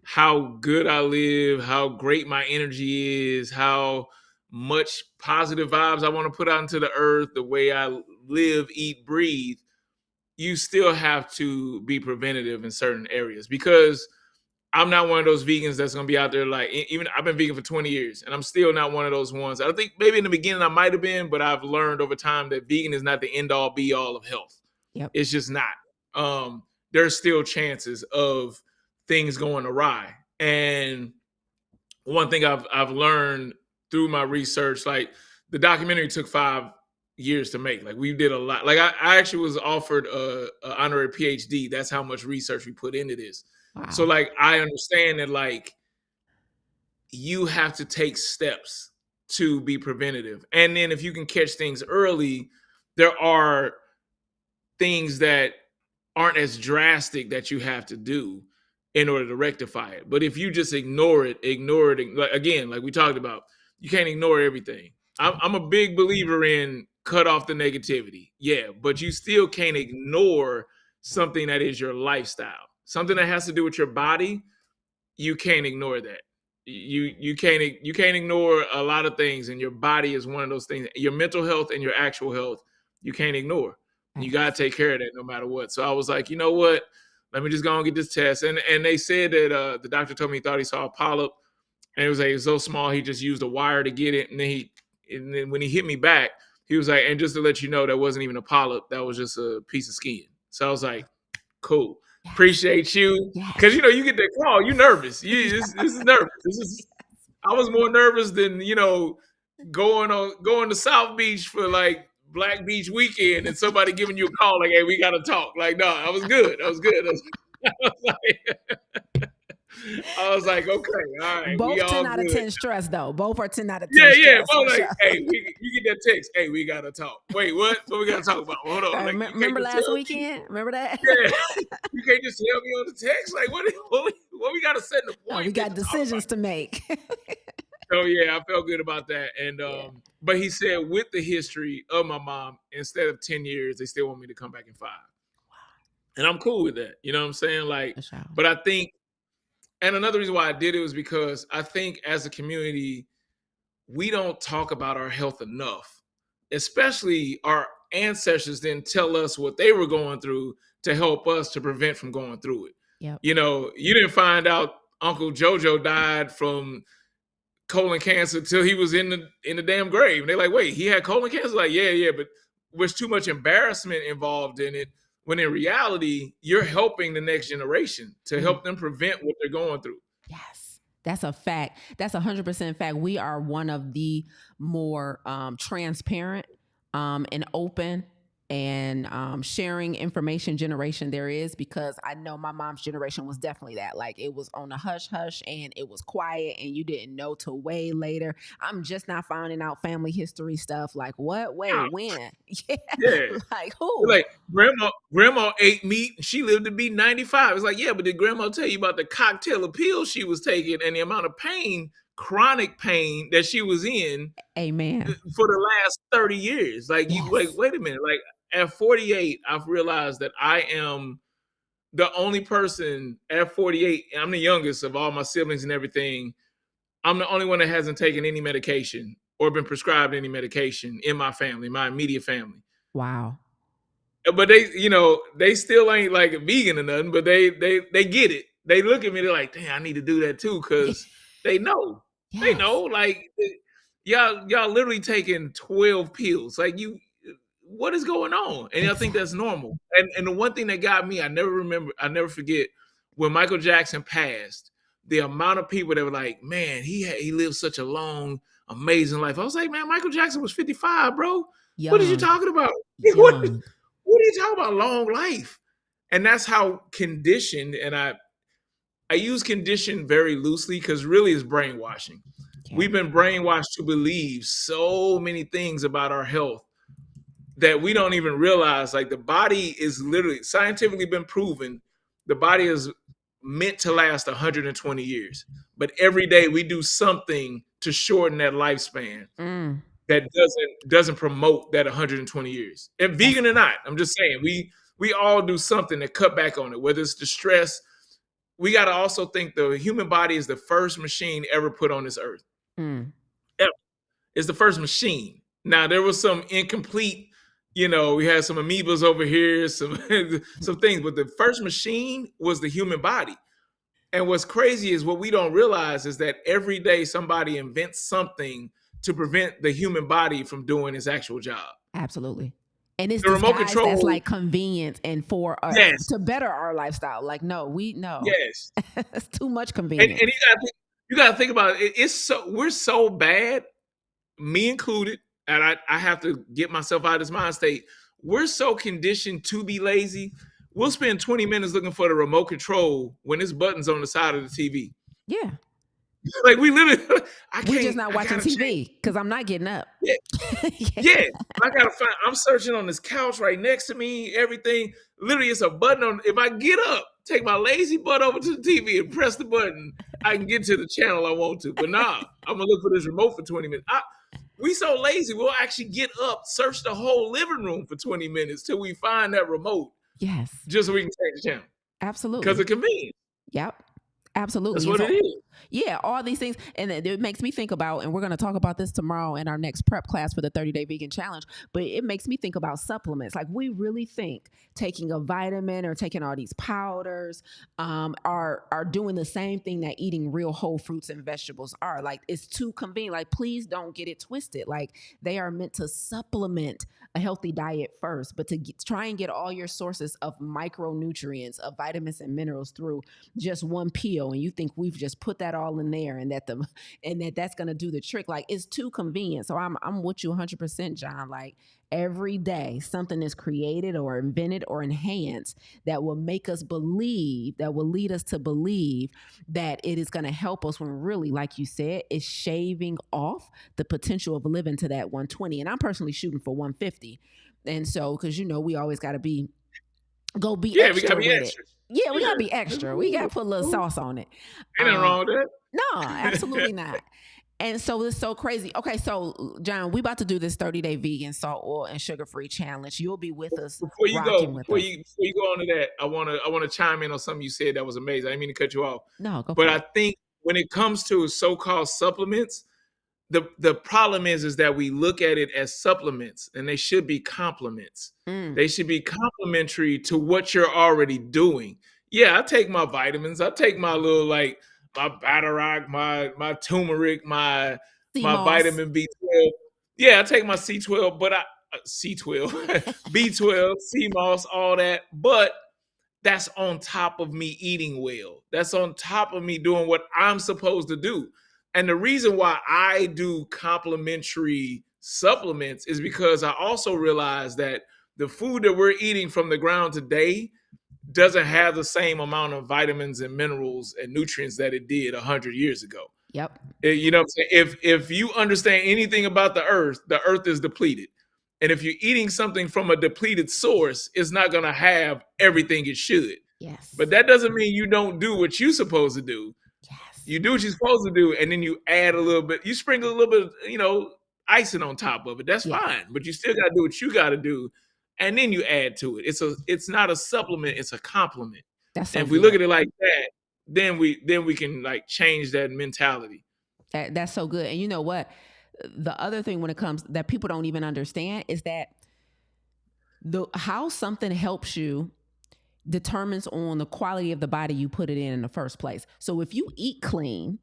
how good I live, how great my energy is, how much positive vibes I want to put out into the earth, the way I live, eat, breathe, you still have to be preventative in certain areas, because I'm not one of those vegans that's gonna be out there like, even I've been vegan for 20 years and I'm still not one of those ones. I think maybe in the beginning I might have been, but I've learned over time that vegan is not the end all be all of health. Yep. It's just not. There's still chances of things going awry. And one thing I've learned through my research, like the documentary took 5 years to make. Like we did a lot. Like I actually was offered a honorary PhD. That's how much research we put into this. So Wow. like I understand that like you have to take steps to be preventative. And then if you can catch things early, there are things that aren't as drastic that you have to do in order to rectify it. But if you just ignore it, like, again, like we talked about, you can't ignore everything. Yep. I'm a big believer in cut off the negativity. Yeah, but you still can't ignore something that is your lifestyle, something that has to do with your body. You can't ignore that. You can't ignore a lot of things, and your body is one of those things. Your mental health and your actual health, you can't ignore. You got to take care of that no matter what. So I was like, you know what? Let me just go and get this test. And they said that the doctor told me he thought he saw a polyp, and it was like it was so small he just used a wire to get it. And then when he hit me back, he was like, and just to let you know, that wasn't even a polyp. That was just a piece of skin. So I was like, cool. Yes. Appreciate you. Because Yes. you get that call, you nervous. This is nervous. Yes. I was more nervous than going to South Beach for like Black Beach weekend and somebody giving you a call like, hey, we gotta talk. Like, no, I was good. I was good. I was like, okay, all right, we Both 10 all out of good. 10 stress though. Both are 10 out of 10 Yeah, yeah. stress Well, for like, sure. hey, you get that text. Hey, we gotta talk. Wait, what? What we gotta talk about? Hold on. Like, you can't Remember just last tell me. weekend? Remember that? Yeah, you can't just tell me on the text. Like, what we gotta set an No, we appointment got to talk about? decisions to make. So yeah, I felt good about that. And Yeah, but he said with the history of my mom, instead of 10 years, they still want me to come back in 5. And I'm cool with that. You know what I'm saying? Like, for sure. but I think, and another reason why I did it was because I think as a community, we don't talk about our health enough. Especially our ancestors didn't tell us what they were going through to help us to prevent from going through it. Yep. You didn't find out Uncle Jojo died from colon cancer till he was in the damn grave. And they're like, wait, he had colon cancer? Like, yeah, yeah, but there's too much embarrassment involved in it. When in reality, you're helping the next generation to Mm. help them prevent what they're going through. Yes, that's a fact. That's 100% fact. We are one of the more transparent and open and sharing information generation there is, because I know my mom's generation was definitely that. Like it was on a hush hush and it was quiet and you didn't know till way later. I'm just not finding out family history stuff. Like what? Wait, Yeah. when? Yeah. Yeah. Like They're who? like, grandma ate meat and she lived to be 95. It's like, yeah, but did grandma tell you about the cocktail of pills she was taking and the amount of pain, chronic pain that she was in Amen. for the last 30 years? Like you like, Yes. wait a minute. Like at 48, I've realized that I am the only person at 48. I'm the youngest of all my siblings and everything. I'm the only one that hasn't taken any medication or been prescribed any medication in my family, my immediate family. Wow. But they, they still ain't like a vegan or nothing, but they get it. They look at me, they're like, damn, I need to do that too, because they know. They know, Yes. like y'all literally taking 12 pills. Like what is going on? And y'all think that's Exactly. normal. And the one thing that got me, I never forget when Michael Jackson passed, the amount of people that were like, man, he lived such a long, amazing life. I was like, man, Michael Jackson was 55, bro. What are you Young. talking about? Young. What are you talking about? Long life. And that's how conditioned, and I use condition very loosely because really it's brainwashing. Yeah. We've been brainwashed to believe so many things about our health that we don't even realize. Like the body is literally scientifically been proven, the body is meant to last 120 years. But every day we do something to shorten that lifespan Mm, that doesn't promote that 120 years. And that's vegan or not, I'm just saying we all do something to cut back on it, whether it's the stress. We got to also think the human body is the first machine ever put on this earth. mm, Ever. It's the first machine. Now there was some incomplete, we had some amoebas over here, some some things, but the first machine was the human body. And what's crazy is what we don't realize is that every day somebody invents something to prevent the human body from doing its actual job. absolutely. And it's The remote disguised as control, like convenience and for yes, to better our lifestyle. Like no, we no. yes. It's too much And convenience. you gotta think about it. It's so we're so bad, me included, and I have to get myself out of this mind state. We're so conditioned to be lazy. We'll spend 20 minutes looking for the remote control when this button's on the side of the TV. Yeah. Like we literally, We just not I watching gotta change. TV because I'm not getting up. Yeah, Yeah. yeah. I gotta find. I'm searching on this couch right next to me. Everything. Literally, it's a button on. If I get up, take my lazy butt over to the TV and press the button, I can get to the channel I want to. But nah, I'm gonna look for this remote for 20 minutes. We so lazy, we'll actually get up, search the whole living room for 20 minutes till we find that remote, Yes. just so we can change the channel because Absolutely. of convenience. Yep. Absolutely. That's And what it so, is. yeah, all these things. And it makes me think about, and we're going to talk about this tomorrow in our next prep class for the 30-day vegan challenge, but it makes me think about supplements. Like we really think taking a vitamin or taking all these powders are doing the same thing that eating real whole fruits and vegetables are. Like it's too convenient. Like please don't get it twisted. Like they are meant to supplement a healthy diet first, but to try and get all your sources of micronutrients, of vitamins and minerals through just one peel, and you think we've just put that all in there and that's going to do the trick. Like it's too convenient. So I'm with you 100%, John. Like every day something is created or invented or enhanced that will make us believe, that will lead us to believe that it is going to help us, when really, like you said, it's shaving off the potential of living to that 120. And I'm personally shooting for 150. And so because we always got to be Yeah, we gotta extra be with it. extra. Yeah, we Yeah, gotta be that's extra. We gotta cool. put a little Cool. sauce on it. Ain't nothing Um, wrong with no, that. absolutely not. And so it's so crazy. Okay, so John, we about to do this 30-day vegan salt, oil, and sugar-free challenge. You'll be with us, rocking with us. Before you go on to that, I wanna chime in on something you said that was amazing. I didn't mean to cut you off, No, go but for I it. think when it comes to so-called supplements, the problem is that we look at it as supplements and they should be complements. Mm, They should be complementary to what you're already doing. Yeah, I take my vitamins. I take my little like my Batterock, my turmeric, sea my moss. vitamin B12. Yeah, I take my C12, but I C12, B12, CMOS, all that. But that's on top of me eating well. That's on top of me doing what I'm supposed to do. And the reason why I do complementary supplements is because I also realize that the food that we're eating from the ground today doesn't have the same amount of vitamins and minerals and nutrients that it did 100 years ago. Yep. You know what I'm saying? If you understand anything about the earth is depleted. And if you're eating something from a depleted source, it's not going to have everything it should. Yes. But that doesn't mean you don't do what you're supposed to do. Yes. You do what you're supposed to do, and then you add a little bit, you sprinkle a little bit, icing on top of it. That's Yeah. fine. But you still gotta do what you gotta do, and then you add to it. It's not a supplement, it's a complement. That's And so if we look good. at it like that, then we can like change that mentality. That's so good. And you know what? The other thing when it comes that people don't even understand is that the how something helps you determines on the quality of the body you put it in the first place. So if you eat clean,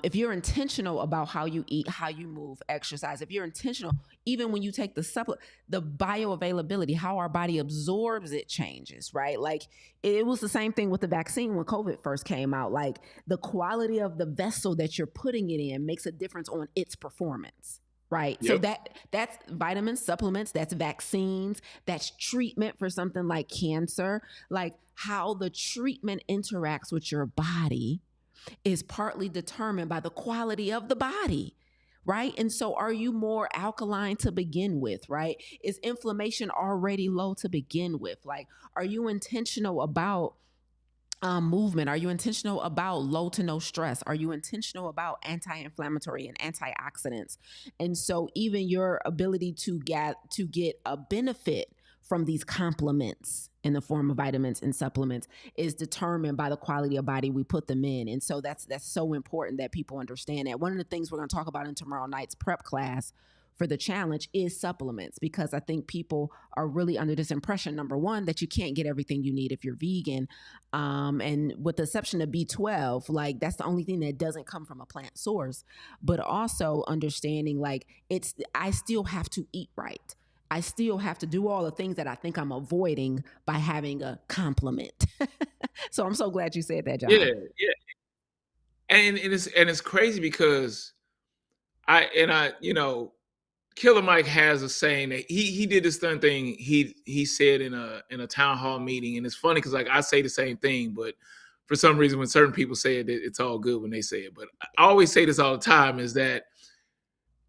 if you're intentional about how you eat, how you move, exercise, if you're intentional, even when you take the supplement, the bioavailability, how our body absorbs it changes, right? Like it was the same thing with the vaccine when COVID first came out. Like the quality of the vessel that you're putting it in makes a difference on its performance. Right. So Yep. that's vitamins, supplements, that's vaccines, that's treatment for something like cancer, like how the treatment interacts with your body is partly determined by the quality of the body, right? And so, are you more alkaline to begin with, right? Is inflammation already low to begin with? Like, are you intentional about movement? Are you intentional about low to no stress? Are you intentional about anti-inflammatory and antioxidants? And so, even your ability to get a benefit from these complements in the form of vitamins and supplements is determined by the quality of body we put them in. And so that's so important that people understand that. One of the things we're going to talk about in tomorrow night's prep class for the challenge is supplements, because I think people are really under this impression, number one, that you can't get everything you need if you're vegan. And with the exception of B12, like that's the only thing that doesn't come from a plant source. But also understanding like I still have to eat right. I still have to do all the things that I think I'm avoiding by having a complement. So I'm so glad you said that, Yeah, John. yeah. And it's crazy because Killer Mike has a saying that he did this thing he said in a town hall meeting, and it's funny because like I say the same thing, but for some reason when certain people say it, it's all good when they say it. But I always say this all the time is that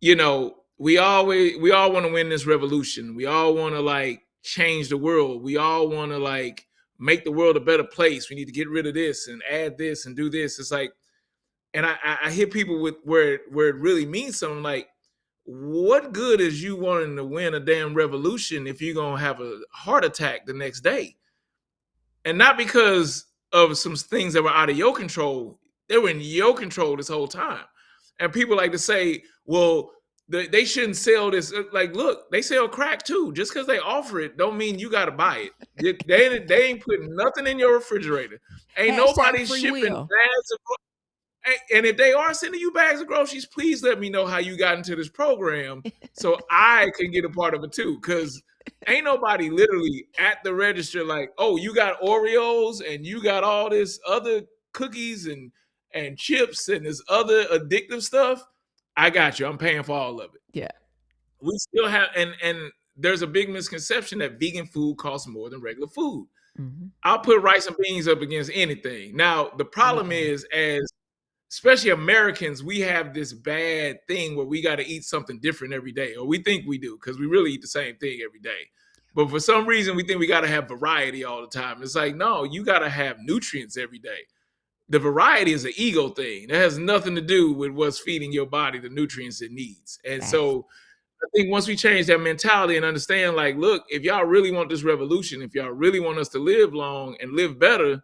we all want to win this revolution. We all want to like change the world. We all want to like make the world a better place. We need to get rid of this and add this and do this. It's like, and I hear people with where it really means something like, what good is you wanting to win a damn revolution if you're gonna have a heart attack the next day? And not because of some things that were out of your control, they were in your control this whole time. And people like to say, well, they shouldn't sell this. Like, look, they sell crack too. Just because they offer it, don't mean you got to buy it. They ain't putting nothing in your refrigerator. Ain't Hashtag nobody free shipping will. bags of. And if they are sending you bags of groceries, please let me know how you got into this program so I can get a part of it too. Because ain't nobody literally at the register like, oh, you got Oreos and you got all this other cookies and chips and this other addictive stuff. I got you. I'm paying for all of it. Yeah. We still have and there's a big misconception that vegan food costs more than regular food. Mm-hmm. I'll put rice and beans up against anything. Now, the problem Okay. is as especially Americans, we have this bad thing where we got to eat something different every day, or we think we do because we really eat the same thing every day. But for some reason, we think we got to have variety all the time. It's like, no, you got to have nutrients every day. The variety is an ego thing. That has nothing to do with what's feeding your body the nutrients it needs. And Facts. so I think once we change that mentality and understand, like, look, if y'all really want this revolution, if y'all really want us to live long and live better,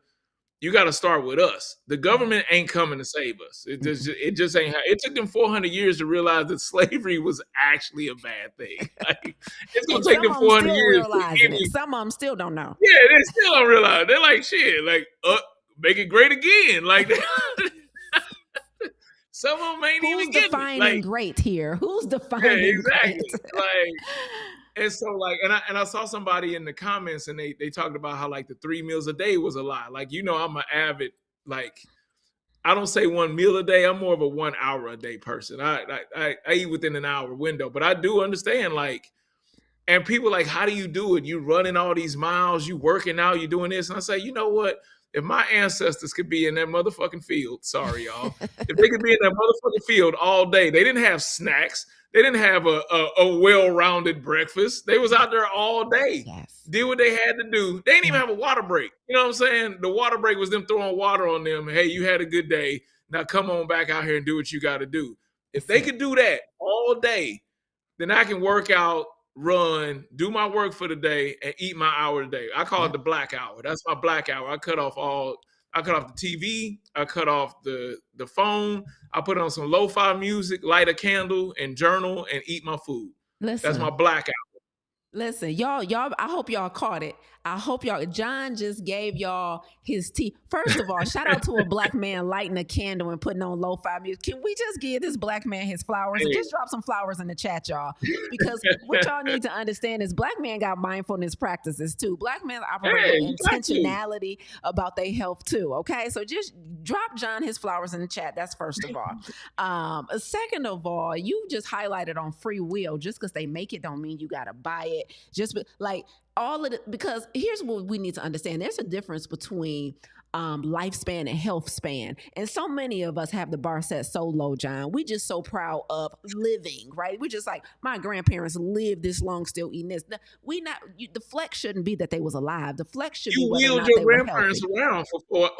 you got to start with us. The Yeah. government ain't coming to save us. Mm-mm. It just ain't. It took them 400 years to realize that slavery was actually a bad thing. Like, it's gonna And take some them of them 400 still years for realizing it. any. Some of them still don't know. Yeah, they still don't realize. They're like shit. Like, make it great again. Like, some of them ain't Who's even getting it. defining Like, great here? Who's yeah, defining great? exactly. Like, and so like, and I saw somebody in the comments, and they talked about how like the 3 meals a day was a lie. Like, I'm an avid like. I don't say 1 meal a day. I'm more of a 1 hour a day person. I eat within an hour window, but I do understand like And people like, how do you do it? You running all these miles, you working out, you doing this. And I say, you know what? If my ancestors could be in that motherfucking field, sorry, y'all. If they could be in that motherfucking field all day, they didn't have snacks. They didn't have a well-rounded breakfast. They was out there all day. Yes. Did what they had to do. They didn't even have a water break. You know what I'm saying? The water break was them throwing water on them. Hey, you had a good day. Now come on back out here and do what you got to do. If they could do that all day, then I can work out, run, do my work for the day, and eat my hour a day. I call it the black hour. That's my black hour. I cut off the TV, I cut off the phone, I put on some lo-fi music, light a candle, and journal and eat my food. That's my black hour. Listen, y'all, I hope y'all caught it. I hope y'all, John just gave y'all his tea. First of all, shout out to a black man lighting a candle and putting on lo-fi music. Can we just give this black man his flowers? And just drop some flowers in the chat, y'all. Because what y'all need to understand is black men got mindfulness practices too. Black men operate with intentionality about their health too, okay? So just drop John his flowers in the chat. That's first of all. Second of all, you just highlighted on free will. Just because they make it don't mean you got to buy it. Just like all of it, because here's what we need to understand. There's a difference between lifespan and health span. And so many of us have the bar set so low, John. We just so proud of living, right? We're just like, my grandparents lived this long still eating this. The flex shouldn't be that they was alive. The flex should be whether or not your they were grandparents healthy. around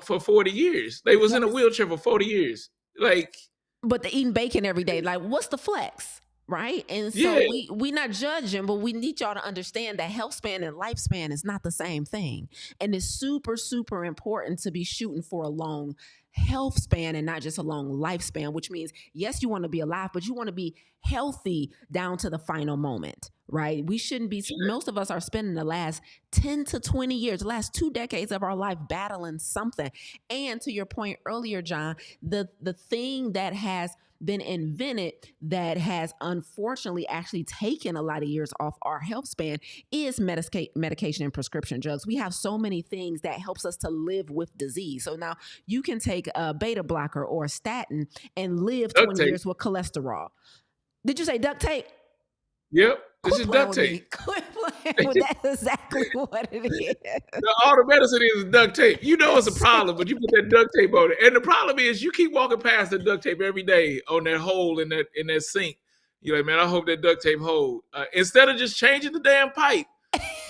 for 40 years. They was in a wheelchair for 40 years. Like, but they're eating bacon every day. Like, what's the flex? Right. And so we not judging, but we need y'all to understand that health span and lifespan is not the same thing. And it's super, super important to be shooting for a long health span and not just a long lifespan, which means, yes, you want to be alive, but you want to be healthy down to the final moment, right? We shouldn't be, most of us are spending the last 10 to 20 years, the last 2 decades of our life battling something. And to your point earlier, John, the thing that has been invented that has unfortunately actually taken a lot of years off our health span is medication and prescription drugs. We have so many things that helps us to live with disease. So now you can take a beta blocker or a statin and live 20 years with cholesterol. Did you say duct tape? Yep. This is duct tape. Quit playing with that. Exactly what it is. All the medicine is duct tape. You know it's a problem, but you put that duct tape on it. And the problem is you keep walking past the duct tape every day on that hole in that sink. You're like, man, I hope that duct tape hold. Instead of just changing the damn pipe,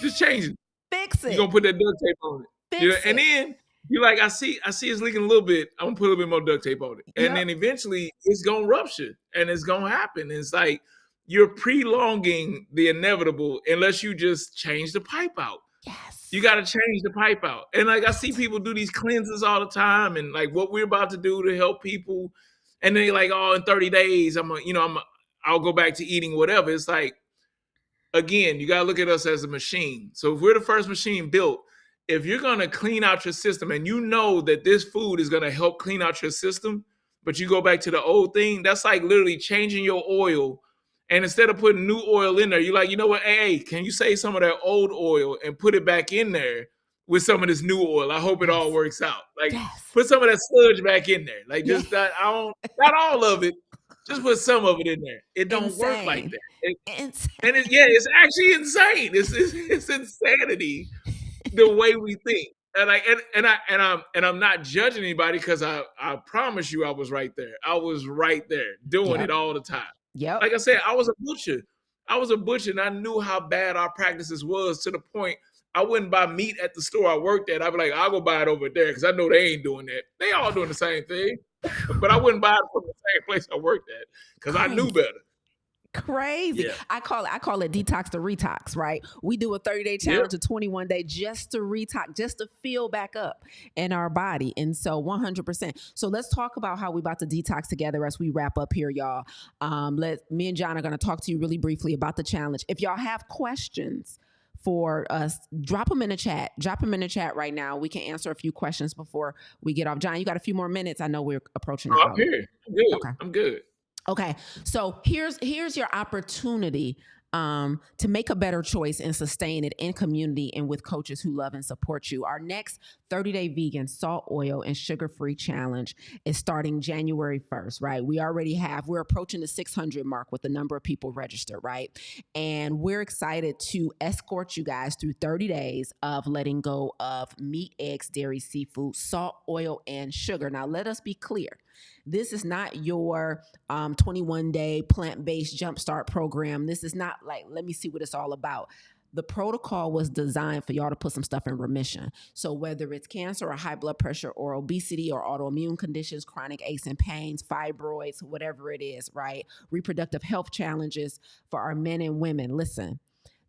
just change it. Fix it. You're gonna put that duct tape on it. And then you're like, I see it's leaking a little bit. I'm gonna put a little bit more duct tape on it. And then eventually it's gonna rupture and it's gonna happen. It's like you're prolonging the inevitable unless you just change the pipe out. Yes. You got to change the pipe out. And like I see people do these cleanses all the time and like what we're about to do to help people. And they like, oh, in 30 days, I'll go back to eating whatever. It's like, again, you got to look at us as a machine. So if we're the first machine built, if you're going to clean out your system and you know that this food is going to help clean out your system, but you go back to the old thing, that's like literally changing your oil. And instead of putting new oil in there, you're like, you know what? Hey, can you save some of that old oil and put it back in there with some of this new oil? I hope it all works out. Like, put some of that sludge back in there. Like, just not all of it. Just put some of it in there. It don't work like that. It's actually insane. It's insanity the way we think. And I'm not judging anybody because I promise you I was right there. I was right there doing it all the time. Yep. Like I said, I was a butcher. And I knew how bad our practices was to the point I wouldn't buy meat at the store I worked at. I'd be like, I'll go buy it over there because I know they ain't doing that. They all doing the same thing. But I wouldn't buy it from the same place I worked at because I knew better. Crazy. Yeah. I call it detox to retox, right? We do a 30-day challenge, a 21-day just to retox, just to feel back up in our body. And so 100%. So let's talk about how we about to detox together as we wrap up here, y'all. Me and John are going to talk to you really briefly about the challenge. If y'all have questions for us, drop them in the chat. Drop them in the chat right now. We can answer a few questions before we get off. John, you got a few more minutes. I know we're approaching I'm here. I'm good. Okay. I'm good. Okay, so here's your opportunity to make a better choice and sustain it in community and with coaches who love and support you. Our next 30-day vegan salt, oil, and sugar-free challenge is starting January 1st, right? We're approaching the 600 mark with the number of people registered, right? And we're excited to escort you guys through 30 days of letting go of meat, eggs, dairy, seafood, salt, oil, and sugar. Now, let us be clear. This is not your 21-day plant-based jumpstart program. This is not like, let me see what it's all about. The protocol was designed for y'all to put some stuff in remission. So whether it's cancer or high blood pressure or obesity or autoimmune conditions, chronic aches and pains, fibroids, whatever it is, right? Reproductive health challenges for our men and women. Listen,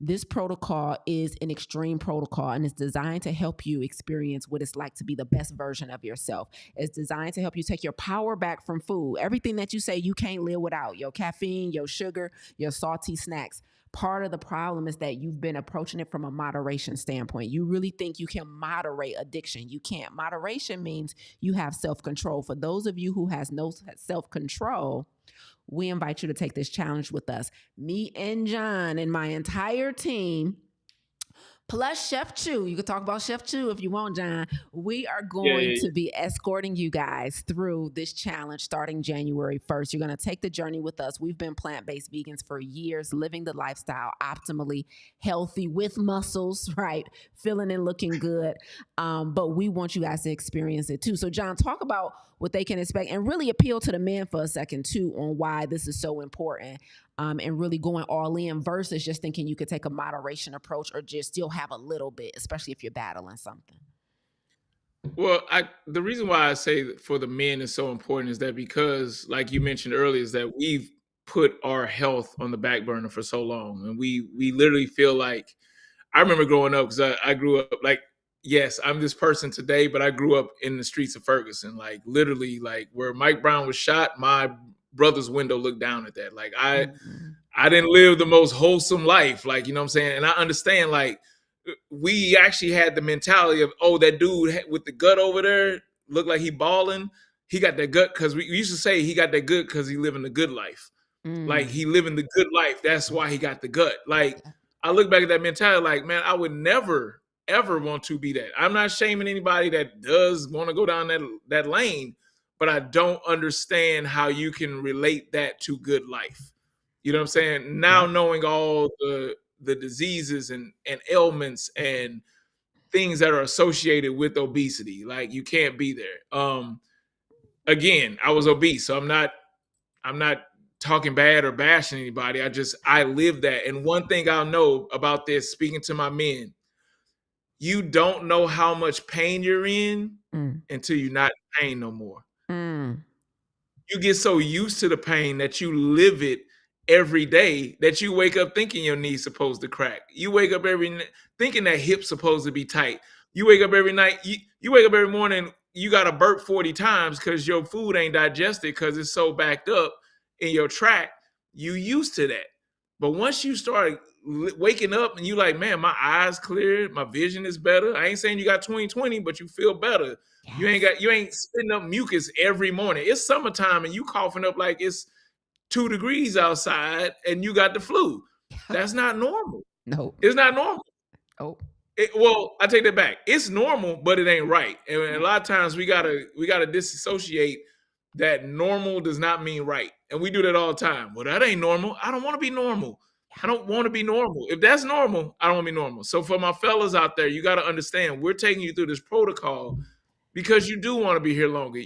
this protocol is an extreme protocol and it's designed to help you experience what it's like to be the best version of yourself. It's designed to help you take your power back from food. Everything that you say you can't live without, your caffeine, your sugar, your salty snacks. Part of the problem is that you've been approaching it from a moderation standpoint. You really think you can moderate addiction. You can't. Moderation means you have self-control. For those of you who has no self-control, we invite you to take this challenge with us. Me and John and my entire team, plus Chef Chu. You can talk about Chef Chu if you want, John. We are going to be escorting you guys through this challenge starting January 1st. You're going to take the journey with us. We've been plant-based vegans for years, living the lifestyle optimally healthy with muscles, right? Feeling and looking good. But we want you guys to experience it too. So, John, talk about what they can expect and really appeal to the men for a second too on why this is so important. And really going all in versus just thinking you could take a moderation approach or just still have a little bit, especially if you're battling something. Well, the reason why I say for the men is so important is that because, like you mentioned earlier, is that we've put our health on the back burner for so long, and we literally feel like, I remember growing up because I grew up like, yes, I'm this person today, but I grew up in the streets of Ferguson, like literally, like where Mike Brown was shot, my brother's window looked down at that. Like I didn't live the most wholesome life, like, you know what I'm saying? And I understand, like, we actually had the mentality of, oh, that dude with the gut over there looked like he balling. He got that gut because we used to say he got that good because he living the good life. Like he living the good life. That's why he got the gut. Like I look back at that mentality like, man, I would never, ever want to be that. I'm not shaming anybody that does want to go down that lane, but I don't understand how you can relate that to good life. You know what I'm saying? Now knowing all the diseases and ailments and things that are associated with obesity, like you can't be there. Again, I was obese, so I'm not talking bad or bashing anybody. I live that. And one thing I'll know about this, speaking to my men, you don't know how much pain you're in until you're not in pain no more. You get so used to the pain that you live it every day that you wake up thinking your knee's supposed to crack. You wake up thinking that hip's supposed to be tight. You wake up every night, you wake up every morning, you got to burp 40 times because your food ain't digested because it's so backed up in your tract. You used to that. But once you start waking up and you like, man, my eyes cleared, my vision is better. I ain't saying you got 20/20, but you feel better. Yes. You ain't spitting up mucus every morning. It's summertime and you coughing up like it's 2 degrees outside and you got the flu. That's not normal. No, it's not normal. Oh, well, I take that back. It's normal, but it ain't right. And a lot of times we gotta disassociate that normal does not mean right. And we do that all the time. Well, that ain't normal. I don't want to be normal. I don't want to be normal. If that's normal, I don't want to be normal. So for my fellas out there, you got to understand, we're taking you through this protocol because you do want to be here longer.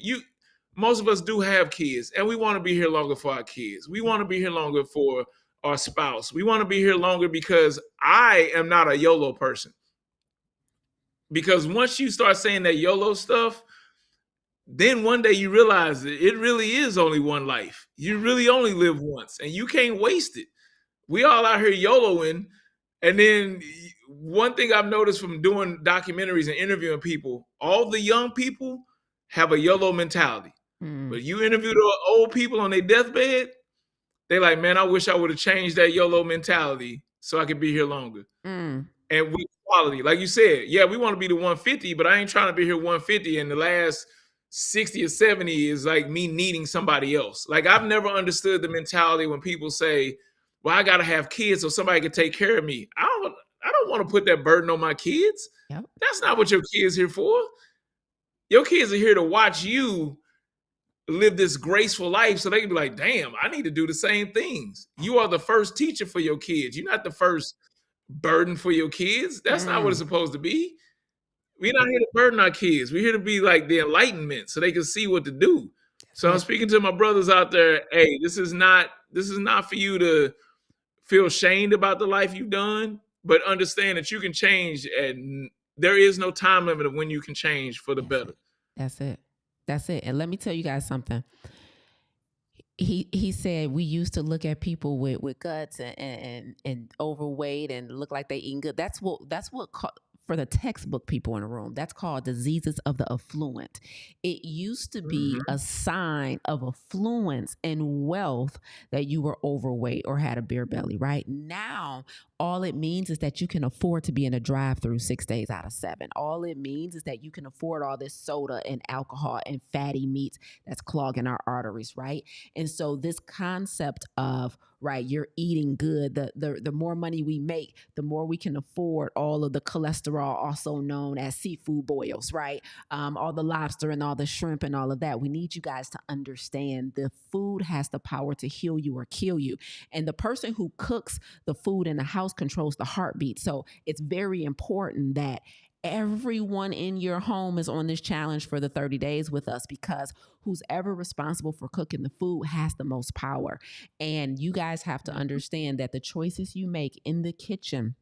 Most of us do have kids, and we want to be here longer for our kids. We want to be here longer for our spouse. We want to be here longer because I am not a YOLO person. Because once you start saying that YOLO stuff, then one day you realize that it really is only one life. You really only live once, and you can't waste it. We all out here YOLOing. And then one thing I've noticed from doing documentaries and interviewing people, all the young people have a YOLO mentality. But you interview the old people on their deathbed, they're like, man, I wish I would have changed that YOLO mentality so I could be here longer. And with quality, like you said, yeah, we want to be the 150, but I ain't trying to be here 150 and the last 60 or 70 is like me needing somebody else. Like I've never understood the mentality when people say, well, I gotta have kids so somebody can take care of me. I don't want to put that burden on my kids. Yep. That's not what your kids here for. Your kids are here to watch you live this graceful life so they can be like, damn, I need to do the same things. You are the first teacher for your kids. You're not the first burden for your kids. That's not what it's Mm, supposed to be. We're not here to burden our kids. We're here to be like the enlightenment so they can see what to do. that's So I'm it. speaking to my brothers out there. Hey, this is not for you to feel shamed about the life you've done, but understand that you can change, and there is no time limit of when you can change for the That's better. it. That's it. That's it. And let me tell you guys something. He said we used to look at people with guts and overweight and look like they eating good. That's what for the textbook people in the room. That's called diseases of the affluent. It used to be Mhm. a sign of affluence and wealth that you were overweight or had a beer belly. Right now, all it means is that you can afford to be in a drive-through 6 days out of 7. All it means is that you can afford all this soda and alcohol and fatty meats that's clogging our arteries. Right. And so this concept of right, you're eating good. The more money we make, the more we can afford all of the cholesterol, also known as seafood boils, right? All the lobster and all the shrimp and all of that. We need you guys to understand the food has the power to heal you or kill you. And the person who cooks the food in the house controls the heartbeat. So it's very important that everyone in your home is on this challenge for the 30 days with us, because who's ever responsible for cooking the food has the most power. And you guys have to understand that the choices you make in the kitchen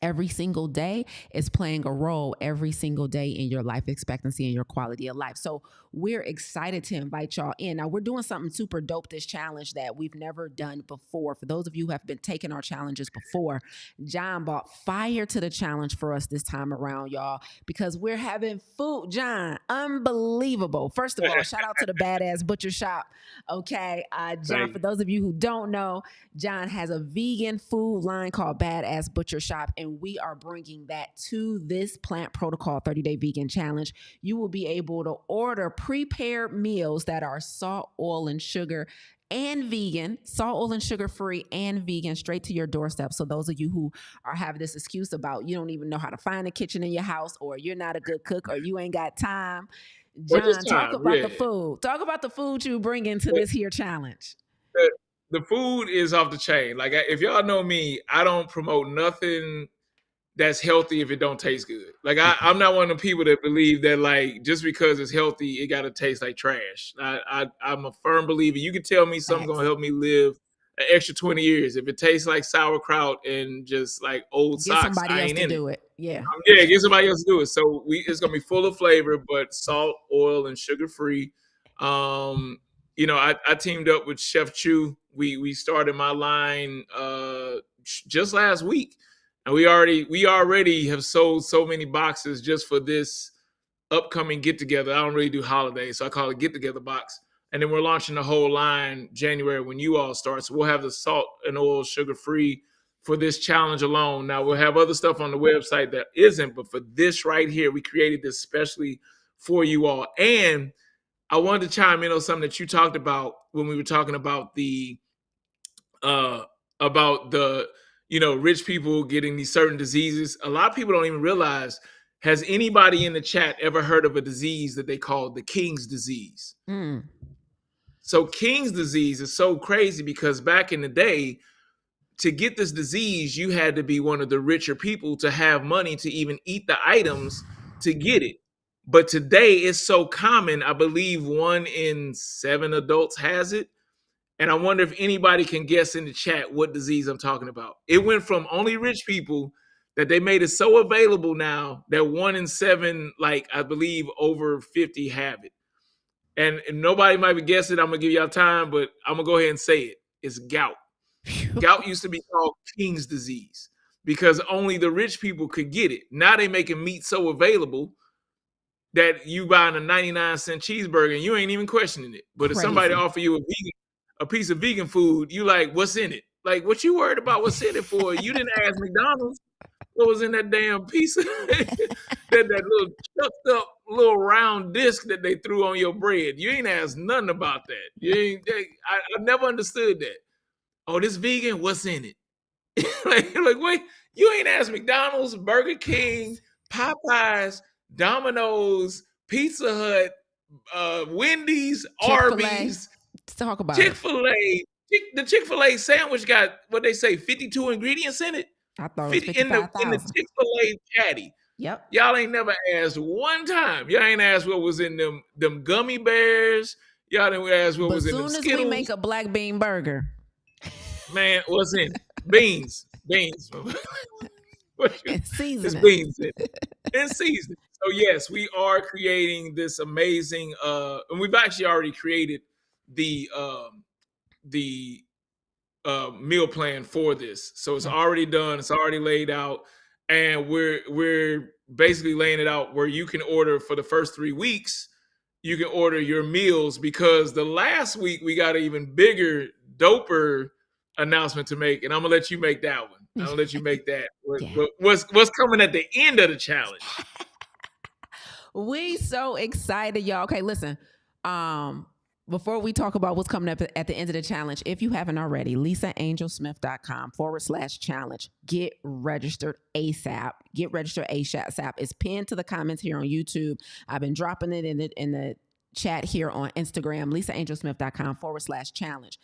every single day is playing a role every single day in your life expectancy and your quality of life. So we're excited to invite y'all in. Now we're doing something super dope this challenge that we've never done before. For those of you who have been taking our challenges before, John brought fire to the challenge for us this time around, y'all, because we're having food. John, unbelievable. First of all, shout out to the Badass Butcher Shop. Okay. John, Thank for you. those of you who don't know, John has a vegan food line called Badass Butcher Shop, and we are bringing that to this Plant Protocol 30-Day Vegan Challenge. You will be able to order prepared meals that are salt, oil, and sugar and vegan, salt, oil, and sugar free and vegan, straight to your doorstep. So those of you who are having this excuse about you don't even know how to find a kitchen in your house, or you're not a good cook, or you ain't got time, Well, just John, talk time, about yeah. the food. Talk about the food you bring into But this here challenge. the food is off the chain. Like if y'all know me, I don't promote nothing that's healthy if it don't taste good. Like Yeah. I'm not one of the people that believe that like just because it's healthy, it got to taste like trash. I'm a firm believer. You can tell me something gonna Facts. help me live an extra 20 years. If it tastes like sauerkraut and just like old Get socks, somebody I else ain't to in it. do it. Yeah. Yeah, get somebody else to do it. So it's gonna be full of flavor, but salt, oil, and sugar free. Um, I teamed up with Chef Chu. We started my line just last week, and we already have sold so many boxes just for this upcoming get together. I don't really do holidays, so I call it get together box. And then we're launching the whole line January when you all start. So we'll have the salt and oil sugar free for this challenge alone. Now we'll have other stuff on the website that isn't, but for this right here, we created this especially for you all. And I wanted to chime in on something that you talked about when we were talking uh about the rich people getting these certain diseases. A lot of people don't even realize, has anybody in the chat ever heard of a disease that they call the King's disease? Mm. So King's disease is so crazy because back in the day, to get this disease, you had to be one of the richer people to have money to even eat the items to get it. But today it's so common, I believe 1 in 7 adults has it. And I wonder if anybody can guess in the chat what disease I'm talking about. It went from only rich people that they made it so available now that 1 in 7, like I believe over 50 have it. And nobody might be guessing. I'm gonna give y'all time, but I'm gonna go ahead and say it. It's gout. Gout used to be called King's disease because only the rich people could get it. Now they making meat so available that you buying a 99-cent cheeseburger and you ain't even questioning it. But if somebody Crazy. offer you a piece of vegan food, you like, what's in it? Like, what you worried about? What's in it for? You didn't ask McDonald's what was in that damn piece of that little chucked up little round disc that they threw on your bread. You ain't asked nothing about that. You ain't. I never understood that. oh, this vegan, what's in it? like, wait, you ain't asked McDonald's, Burger King, Popeyes, Domino's, Pizza Hut, Wendy's, Chick-fil-A. Arby's, Talk about it. Chick-fil-A. The Chick-fil-A sandwich got what they say 52 ingredients in it. I thought it was 50 in the 55,000. Chick-fil-A patty. Yep. Y'all ain't never asked one time. Y'all ain't asked what was in them gummy bears. Y'all didn't ask what But was in them soon as we make Skittles. a black bean burger, Man, what's in it? Beans. and It's seasoning. beans in season. So yes, we are creating this amazing and we've actually already created the meal plan for this. So it's Right. already done, it's already laid out, and we're basically laying it out where you can order for the first 3 weeks. You can order your meals because the last week we got an even bigger, doper announcement to make, and I'm gonna let you make that one. I'm gonna let you make that. Yeah. What's coming at the end of the challenge? We so excited, y'all. Okay, listen. Before we talk about what's coming up at the end of the challenge, if you haven't already, lisaangelsmith.com/challenge. Get registered ASAP. Get registered ASAP. It's pinned to the comments here on YouTube. I've been dropping it in the chat here on Instagram, lisaangelsmith.com/challenge.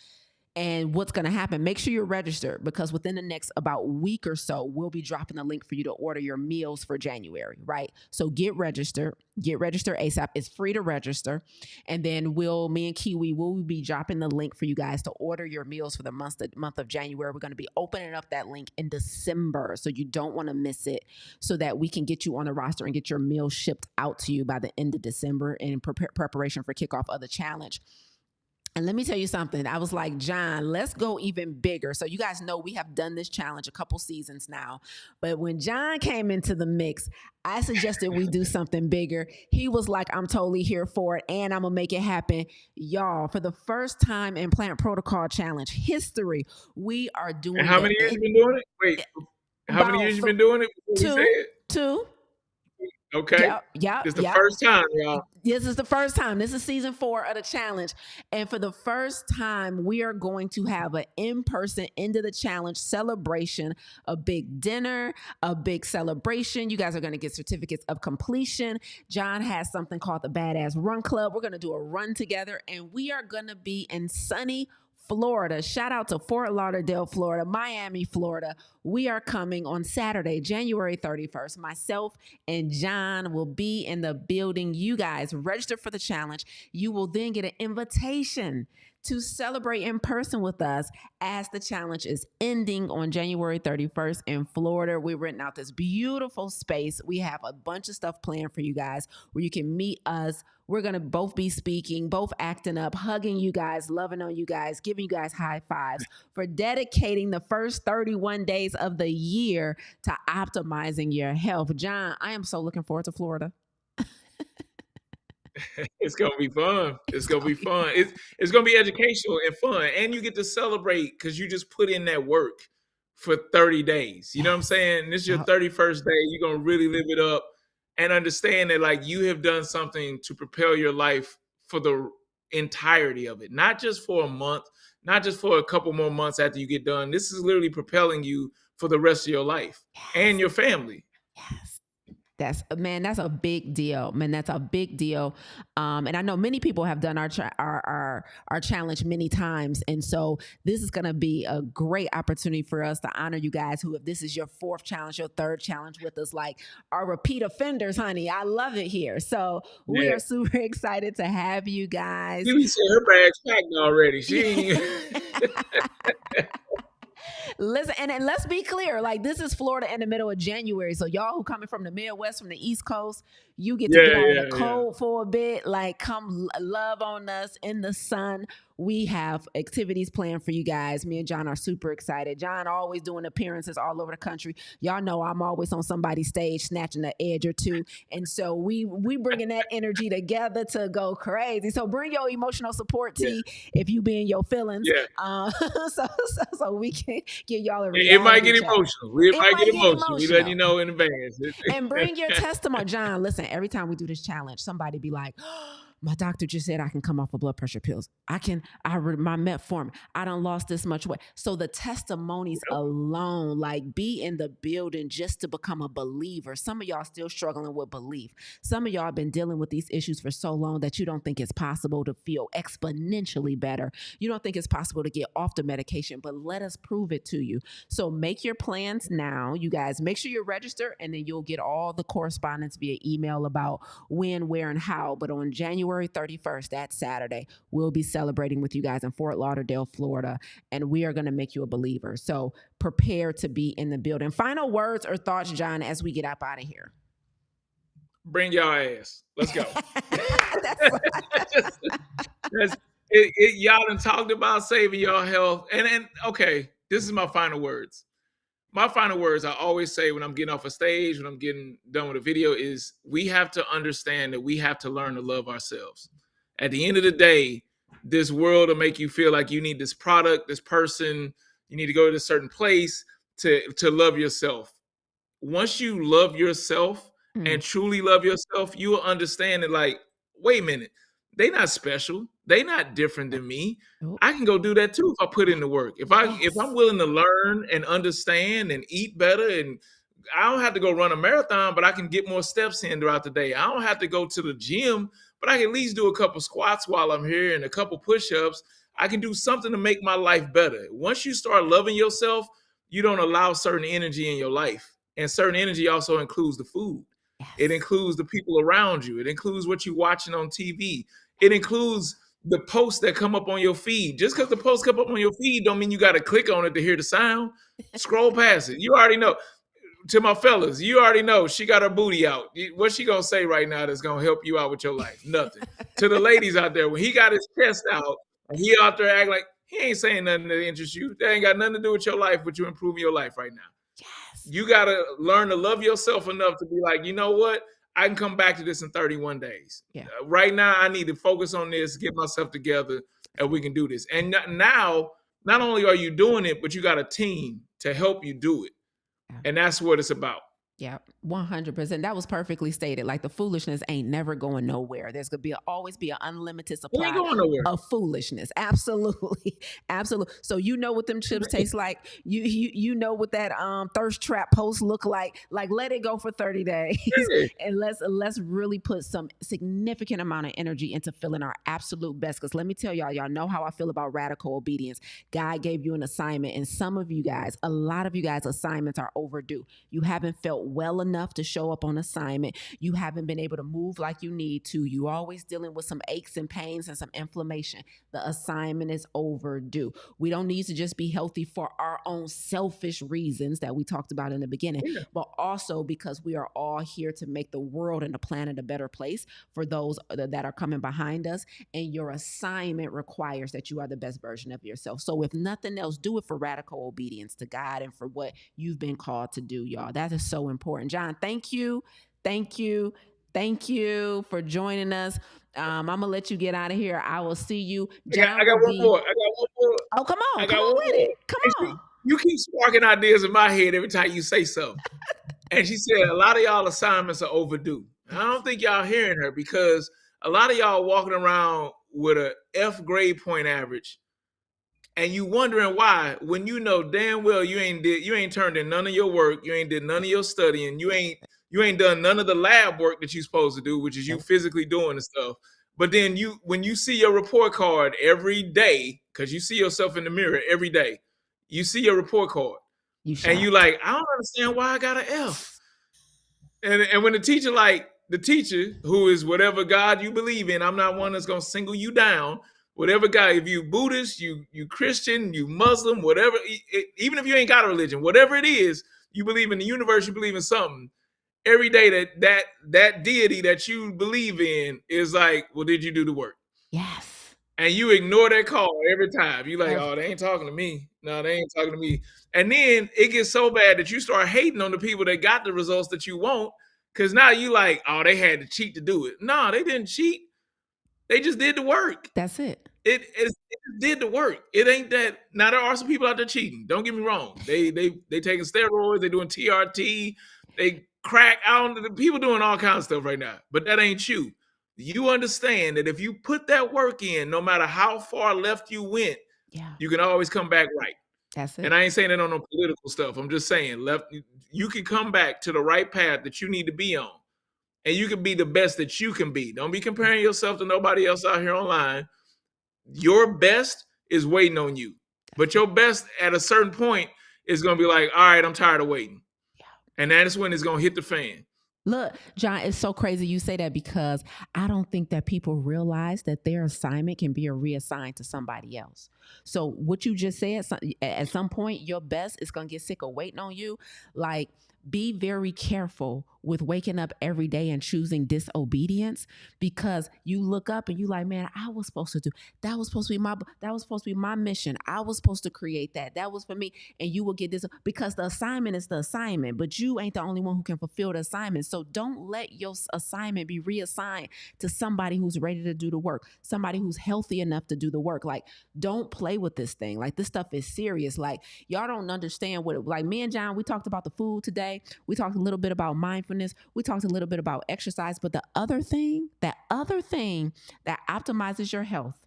And what's going to happen, make sure you're registered because within the next about week or so, we'll be dropping the link for you to order your meals for January, right? So get registered ASAP. It's free to register. And then me and Kiwi, will be dropping the link for you guys to order your meals for the month of January. We're going to be opening up that link in December. So you don't want to miss it so that we can get you on the roster and get your meal shipped out to you by the end of December in preparation for kickoff of the challenge. And let me tell you something. I was like, John, let's go even bigger. So you guys know we have done this challenge a couple seasons now. But when John came into the mix, I suggested we do something bigger. He was like, I'm totally here for it. And I'm going to make it happen. Y'all, for the first time in Plant Protocol Challenge history, we are doing And how many years you been doing it? Wait, how many years you been doing it before we say it? Two. Okay. It's the first time, y'all. This is the first time. This is season 4 of the challenge. And for the first time, we are going to have an in-person end of the challenge celebration, a big dinner, a big celebration. You guys are going to get certificates of completion. John has something called the Badass Run Club. We're going to do a run together, and we are going to be in sunny Florida. Shout out to Fort Lauderdale, Florida, Miami, Florida. We are coming on Saturday, January 31st. Myself and John will be in the building. You guys register for the challenge. You will then get an invitation to celebrate in person with us as the challenge is ending on January 31st in Florida. We're renting out this beautiful space. We have a bunch of stuff planned for you guys where you can meet us. We're going to both be speaking, both acting up, hugging you guys, loving on you guys, giving you guys high fives for dedicating the first 31 days of the year to optimizing your health. John, I am so looking forward to Florida. It's gonna be fun. It's gonna be fun. It's gonna be educational and fun, and you get to celebrate because you just put in that work for 30 days. You know what I'm saying? This is your 31st day. You're gonna really live it up and understand that like you have done something to propel your life for the entirety of it, not just for a month, not just for a couple more months after you get done. This is literally propelling you for the rest of your life and your family. Yes. That's a big deal, man. That's a big deal, and I know many people have done our challenge many times, and so this is going to be a great opportunity for us to honor you guys who, if this is your 4th challenge, your 3rd challenge with us, like our repeat offenders, honey. I love it here, so we are super excited to have you guys. You said her bag's packed already. She. Listen, and let's be clear, like this is Florida in the middle of January. So y'all who coming from the Midwest, from the East Coast, you get to get out of the cold for a bit. Like come love on us in the sun. We have activities planned for you guys. Me and John are super excited. John always doing appearances all over the country. Y'all know I'm always on somebody's stage snatching an edge or two. And so we bringing that energy together to go crazy. So bring your emotional support T if you be in your feelings. So we can get y'all a reality It might get check. emotional. It might get emotional. We let you know in advance. And bring your testimony. John, listen, every time we do this challenge, somebody be like, my doctor just said I can come off of blood pressure pills. My metformin. I done lost this much weight. So the testimonies Yep. alone, like be in the building just to become a believer. Some of y'all still struggling with belief. Some of y'all been dealing with these issues for so long that you don't think it's possible to feel exponentially better. You don't think it's possible to get off the medication, but let us prove it to you. So make your plans now. You guys, make sure you're registered, and then you'll get all the correspondence via email about when, where, and how. But on January 31st, that Saturday, we'll be celebrating with you guys in Fort Lauderdale, Florida, and we are going to make you a believer. So prepare to be in the building. Final words or thoughts, John, as we get up out of here. Bring y'all ass. Let's go. Y'all done talked about saving y'all health. And okay, this is my final words. My final words I always say when I'm getting off a stage, when I'm getting done with a video, is we have to understand that we have to learn to love ourselves. At the end of the day, this world will make you feel like you need this product, this person, you need to go to a certain place to love yourself. Once you love yourself and truly love yourself, you will understand that, like, wait a minute, they not special. They not different than me. I can go do that too if I put in the work. If I'm willing to learn and understand and eat better, and I don't have to go run a marathon, but I can get more steps in throughout the day. I don't have to go to the gym, but I can at least do a couple squats while I'm here and a couple push-ups. I can do something to make my life better. Once you start loving yourself, you don't allow certain energy in your life. And certain energy also includes the food. Yes. It includes the people around you. It includes what you're watching on TV. It includes the posts that come up on your feed. Just because the posts come up on your feed don't mean you got to click on it to hear the sound. Scroll past it. You already know. To my fellas, you already know she got her booty out. What's she gonna say right now that's gonna help you out with your life? Nothing. To the ladies out there, when he got his chest out and he out there acting like he ain't saying nothing that interests you, that ain't got nothing to do with your life, but you improving your life right now. Yes. You gotta learn to love yourself enough to be like, you know what? I can come back to this in 31 days. Yeah. Right now, I need to focus on this, get myself together, and we can do this. And now, not only are you doing it, but you got a team to help you do it. Yeah. And that's what it's about. Yeah, 100%. That was perfectly stated. Like the foolishness ain't never going nowhere. There's gonna always be an unlimited We ain't supply going nowhere. of foolishness. Absolutely, absolutely. So you know what them chips taste like. You know what that thirst trap post look like. Like let it go for 30 days, and let's really put some significant amount of energy into feeling our absolute best. Because let me tell y'all know how I feel about radical obedience. God gave you an assignment, and some of you guys, a lot of you guys, assignments are overdue. You haven't felt well enough to show up on assignment. You haven't been able to move like you need to. You always dealing with some aches and pains and some inflammation. The assignment is overdue. We don't need to just be healthy for our own selfish reasons that we talked about in the beginning, but also because we are all here to make the world and the planet a better place for those that are coming behind us. And your assignment requires that you are the best version of yourself. So if nothing else, do it for radical obedience to God and for what you've been called to do, y'all. That is so important. John, thank you for joining us. I'm gonna let you get out of here. I will see you. John, I got one more. Oh, come on with it. Come on. You keep sparking ideas in my head every time you say something. And she said a lot of y'all assignments are overdue. I don't think y'all hearing her, because a lot of y'all walking around with a F grade point average, and you wondering why, when you know damn well you ain't turned in none of your work, you ain't did none of your studying, you ain't done none of the lab work that you're supposed to do, which is you physically doing the stuff. But then when you see your report card every day, because you see yourself in the mirror every day, you see your report card, and you like, I don't understand why I got an F. And when the teacher, who is whatever God you believe in, I'm not one that's gonna single you down. Whatever God, if you Buddhist, you Christian, you Muslim, whatever, even if you ain't got a religion, whatever it is, you believe in the universe, you believe in something. Every day that deity that you believe in is like, well, did you do the work? Yes. And you ignore that call every time. You like, oh, they ain't talking to me. No, they ain't talking to me. And then it gets so bad that you start hating on the people that got the results that you want, because now you like, oh, they had to cheat to do it. No, they didn't cheat. They just did the work. That's it. It did the work. It ain't that. Now there are some people out there cheating. Don't get me wrong. They taking steroids. They doing TRT. They crack. I don't. The people doing all kinds of stuff right now. But that ain't you. you understand that if you put that work in, no matter how far left you went, Yeah. you can always come back right. That's And it. I ain't saying that on no political stuff. I'm just saying left you can come back to the right path that you need to be on. And you can be the best that you can be. Don't be Yeah. comparing yourself to nobody else out here online. Your best is waiting on you. That's But it. your best at a certain point is going to be like, all right, I'm tired of waiting. Yeah. And that's when it's going to hit the fan. Look, John, it's so crazy you say that because I don't think that people realize that their assignment can be reassigned to somebody else. So what you just said, at some point, your best is gonna get sick of waiting on you. Like, be very careful with waking up every day and choosing disobedience because you look up and you like, man, I was supposed to do that. Was supposed to be my mission. I was supposed to create that. That was for me, and you will get this because the assignment is the assignment, but you ain't the only one who can fulfill the assignment. So don't let your assignment be reassigned to somebody who's ready to do the work, somebody who's healthy enough to do the work. Like, don't play with this thing. Like, this stuff is serious. Like, y'all don't understand what like me and John, we talked about the food today. We talked a little bit about mindfulness. We talked a little bit about exercise, but that other thing that optimizes your health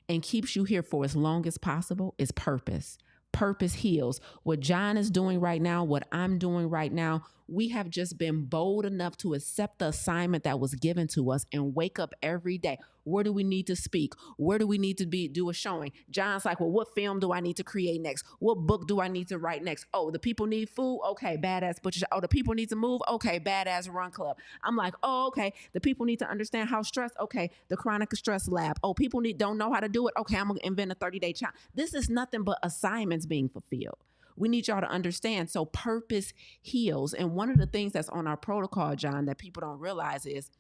and keeps you here for as long as possible is purpose. Purpose heals. What John is doing right now, what I'm doing right now, we have just been bold enough to accept the assignment that was given to us and wake up every day. Where do we need to speak? Where do we need to do a showing? John's like, well, what film do I need to create next? What book do I need to write next? Oh, the people need food. Okay, badass butcher. Oh, the people need to move. Okay, badass run club. I'm like, oh, okay. The people need to understand how stress. Okay, the chronic stress lab. Oh, people don't know how to do it. Okay, I'm gonna invent a 30-day challenge. This is nothing but assignments being fulfilled. We need y'all to understand. So purpose heals. And one of the things that's on our protocol, John, that people don't realize is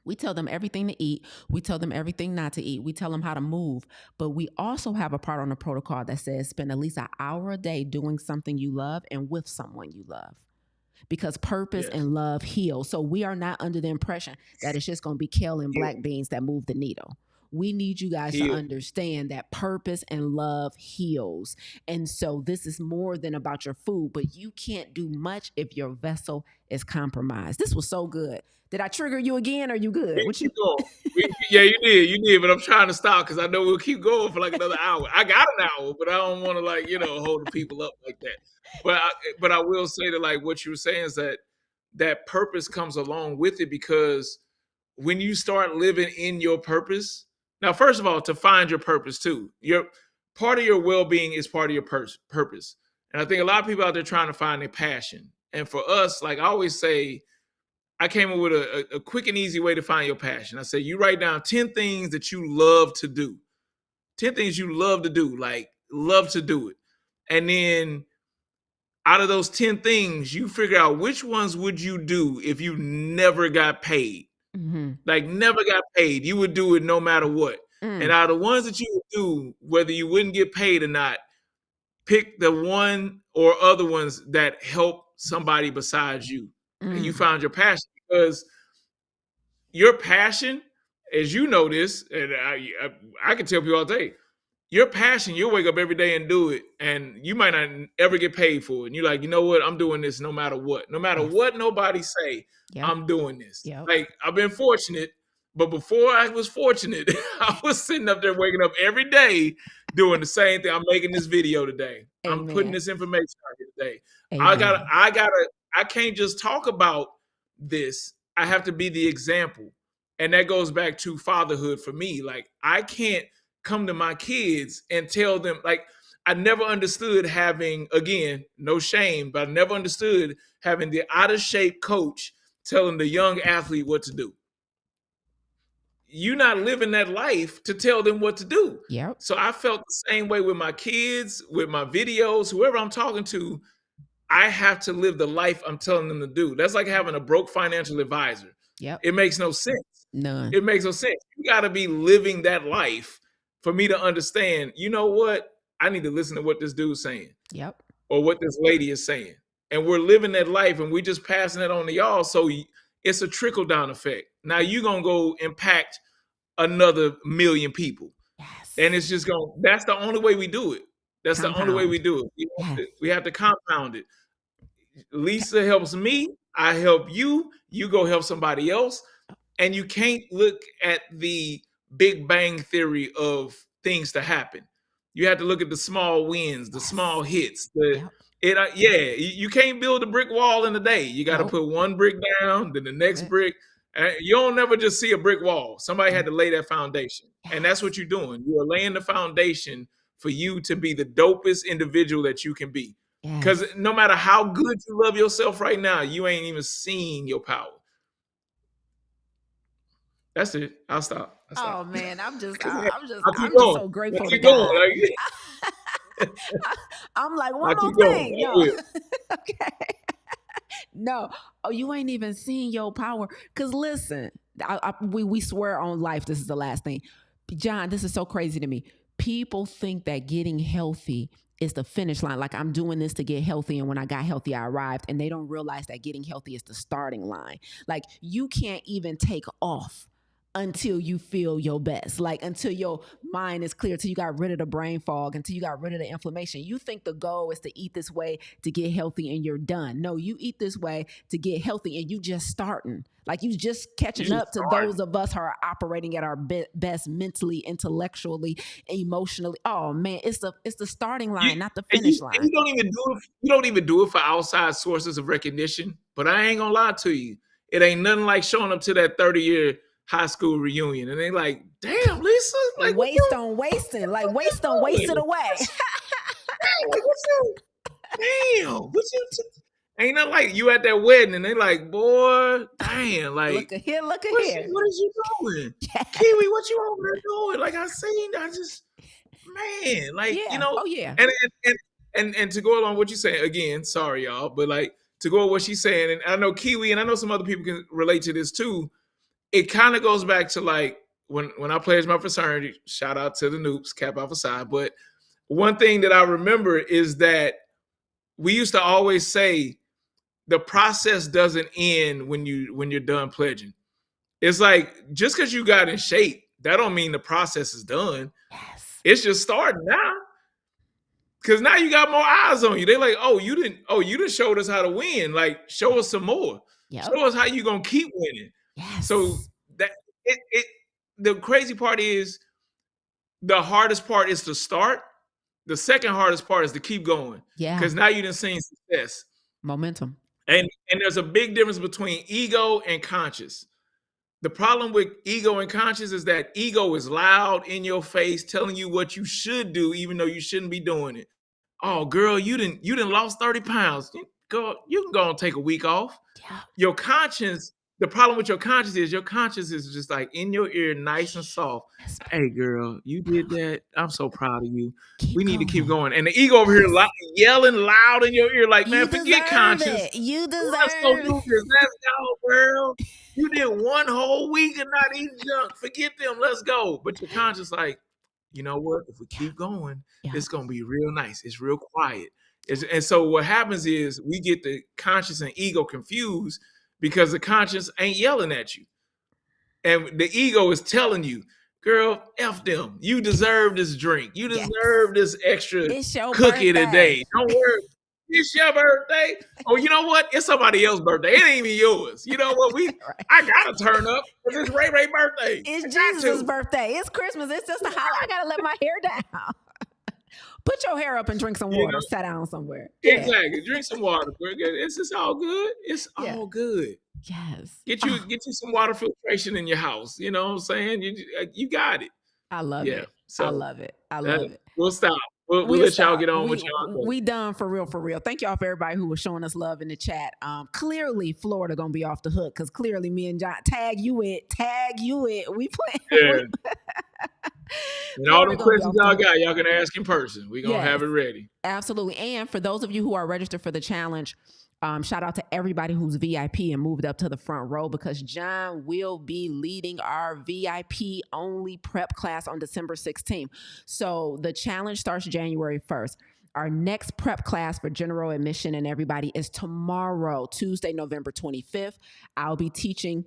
we tell them everything to eat. We tell them everything not to eat. We tell them how to move. But we also have a part on the protocol that says spend at least an hour a day doing something you love and with someone you love. Because purpose Yes. and love heal. So we are not under the impression that it's just going to be kale and Heal. black beans that move the needle. We need you guys to Heal. understand that purpose and love heals. And so this is more than about your food, but you can't do much if your vessel is compromised. This was so good. Did I trigger you again? Or are you good? What you? Keep going. Yeah, you did, but I'm trying to stop because I know we'll keep going for like another hour. I got an hour, but I don't want to hold the people up like that. But I will say that like what you were saying is that purpose comes along with it because when you start living in your purpose, now first of all, to find your purpose too, your part of your well-being is part of your purpose, and I think a lot of people out there trying to find their passion. And for us, like I always say, I came up with a quick and easy way to find your passion. I say you write down 10 things that you love to do. 10 things you love to do, like love to do it. And then out of those 10 things, you figure out which ones would you do if you never got paid. Mm-hmm. Like never got paid. You would do it no matter what. And out of the ones that you would do, whether you wouldn't get paid or not, pick the one or other ones that help somebody besides you. And you found your passion because your passion, as you know this, and I can tell people all day, your passion, you'll wake up every day and do it, and you might not ever get paid for it. And you're like, you know what? I'm doing this no matter what. No matter Yes. what nobody say, Yep. I'm doing this. Yep. Like, I've been fortunate, but before I was fortunate, I was sitting up there waking up every day doing the same thing. I'm making this video today. I'm putting Amen. this information out here today. Amen. I can't just talk about this. I have to be the example. And that goes back to fatherhood for me. Like, I can't come to my kids and tell them, like, I never understood having, again, no shame, but I never understood having the out of shape coach telling the young athlete what to do. You're not living that life to tell them what to do. Yep. So I felt the same way with my kids, with my videos, whoever I'm talking to. I have to live the life I'm telling them to do. That's like having a broke financial advisor. Yep. It makes no sense. None. It makes no sense. You got to be living that life for me to understand, you know what? I need to listen to what this dude's saying Yep. or what this lady is saying. And we're living that life and we're just passing it on to y'all. So it's a trickle down effect. Now you're going to go impact another million people. Yes. And it's just that's the only way we do it. That's the only way we do it. Yes. We have to compound it. Lisa helps me. I help you. You go help somebody else. and you can't look at the Big Bang theory of things to happen. You have to look at the small wins, the small Yes. hits. Yep. You can't build a brick wall in a day. You got to Nope. put one brick down, then the next It. brick. You don't never just see a brick wall. Somebody had Nope. to lay that foundation, and that's what Yes. you're doing. You are laying the foundation for you to be the dopest individual that you can be. Because Yes. no matter how good you love yourself right now, you ain't even seeing your power. That's it. I'll stop. I'll Oh stop. man, I'll keep I'm just going. so I'll grateful to keep going. God. Like, I'm like, one I'll more keep going. thing. I No. will. Okay. No. Oh, you ain't even seeing your power. Cause listen, we swear on life. This is the last thing. John, this is so crazy to me. People think that getting healthy is the finish line. Like I'm doing this to get healthy. And when I got healthy, I arrived. And they don't realize that getting healthy is the starting line. Like you can't even take off until you feel your best, like until your mind is clear, until you got rid of the brain fog, until you got rid of the inflammation. You think the goal is to eat this way to get healthy and you're done. No, you eat this way to get healthy and you just starting. Like you just You catching just up to started. those of us who are operating at our best mentally, intellectually, emotionally. Oh man, it's the starting You, line, not the and finish you and line. you don't even do it. You don't even do it for outside sources of recognition. But I ain't gonna lie to you. It ain't nothing like showing up to that 30-year high school reunion, and they like, "Damn, Lisa, like what Waste you on wasting, like what waste on you wasted doing? away. Like what you damn, ain't nothing like you at that wedding, and they like, boy, damn, like Look at here, look at here. what is you doing, Yes. Kiwi? What you over there doing? Like I just man, like Yeah. Oh yeah. and and to go along with what you're saying again, sorry y'all, but like to go with what she's saying, and I know Kiwi, and I know some other people can relate to this too. It kind of goes back to like when I pledged my fraternity. Shout out to the Noops, cap off aside. But one thing that I remember is that we used to always say the process doesn't end when you're done pledging. It's like just because you got in shape, that don't mean the process is done. Yes. It's just starting now. Cause now you got more eyes on you. They're like, you didn't showed us how to win. Like, show us some more. Yep. Show us how you gonna keep winning. So Yes. that it the crazy part is the hardest part is to start. The second hardest part is to keep going. Yeah. Because now you done seen success. Momentum. And there's a big difference between ego and conscious. The problem with ego and conscious is that ego is loud in your face, telling you what you should do, even though you shouldn't be doing it. Oh, girl, you didn't lost 30 pounds. You can go and take a week off. Yeah. Your conscience, the problem with your conscience is just like in your ear, nice and soft. Whisper. Hey, girl, you did that. I'm so proud of you. Keep We need to keep going. going. And the ego over here Yes. yelling loud in your ear, like, man, You forget deserve conscience. it. You Let's go deserve do this. Let's go, girl. You did one whole week and not eat junk. Forget them. Let's go. But your conscience, like, you know what? If we Yeah. keep going, Yeah. it's gonna be real nice. It's real quiet. And so what happens is we get the conscience and ego confused because the conscience ain't yelling at you. And the ego is telling you, girl, F them. You deserve this drink. You Yes. deserve this extra It's your cookie birthday. today. Don't worry. It's your birthday. Oh, you know what? It's somebody else's birthday. It ain't even yours. You know what? Right. I gotta turn up because it's Ray Ray birthday. I It's got Jesus' to. birthday. It's Christmas. It's just a holiday. I gotta let my hair down. Put your hair up and drink some You water. know, Sit down somewhere. Yeah. exactly. Drink some water. It's all good. It's Yeah. all good. Yes. Get you Oh, get you some water filtration in your house. You know what I'm saying? You got it. I love Yeah. it. I So love it. I love it. we'll stop. We'll We'll let y'all stop. get on with We y'all day. we done for real, for real. Thank y'all for everybody who was showing us love in the chat. Clearly Florida gonna be off the hook because clearly me and John tag you it. We playing. Yeah. And all Florida them gonna be questions off the y'all hook. got, y'all can ask in person. We're gonna have Yes. it ready. Absolutely. And for those of you who are registered for the challenge, shout out to everybody who's VIP and moved up to the front row because John will be leading our VIP only prep class on December 16th. So the challenge starts January 1st. Our next prep class for general admission and everybody is tomorrow, Tuesday, November 25th. I'll be teaching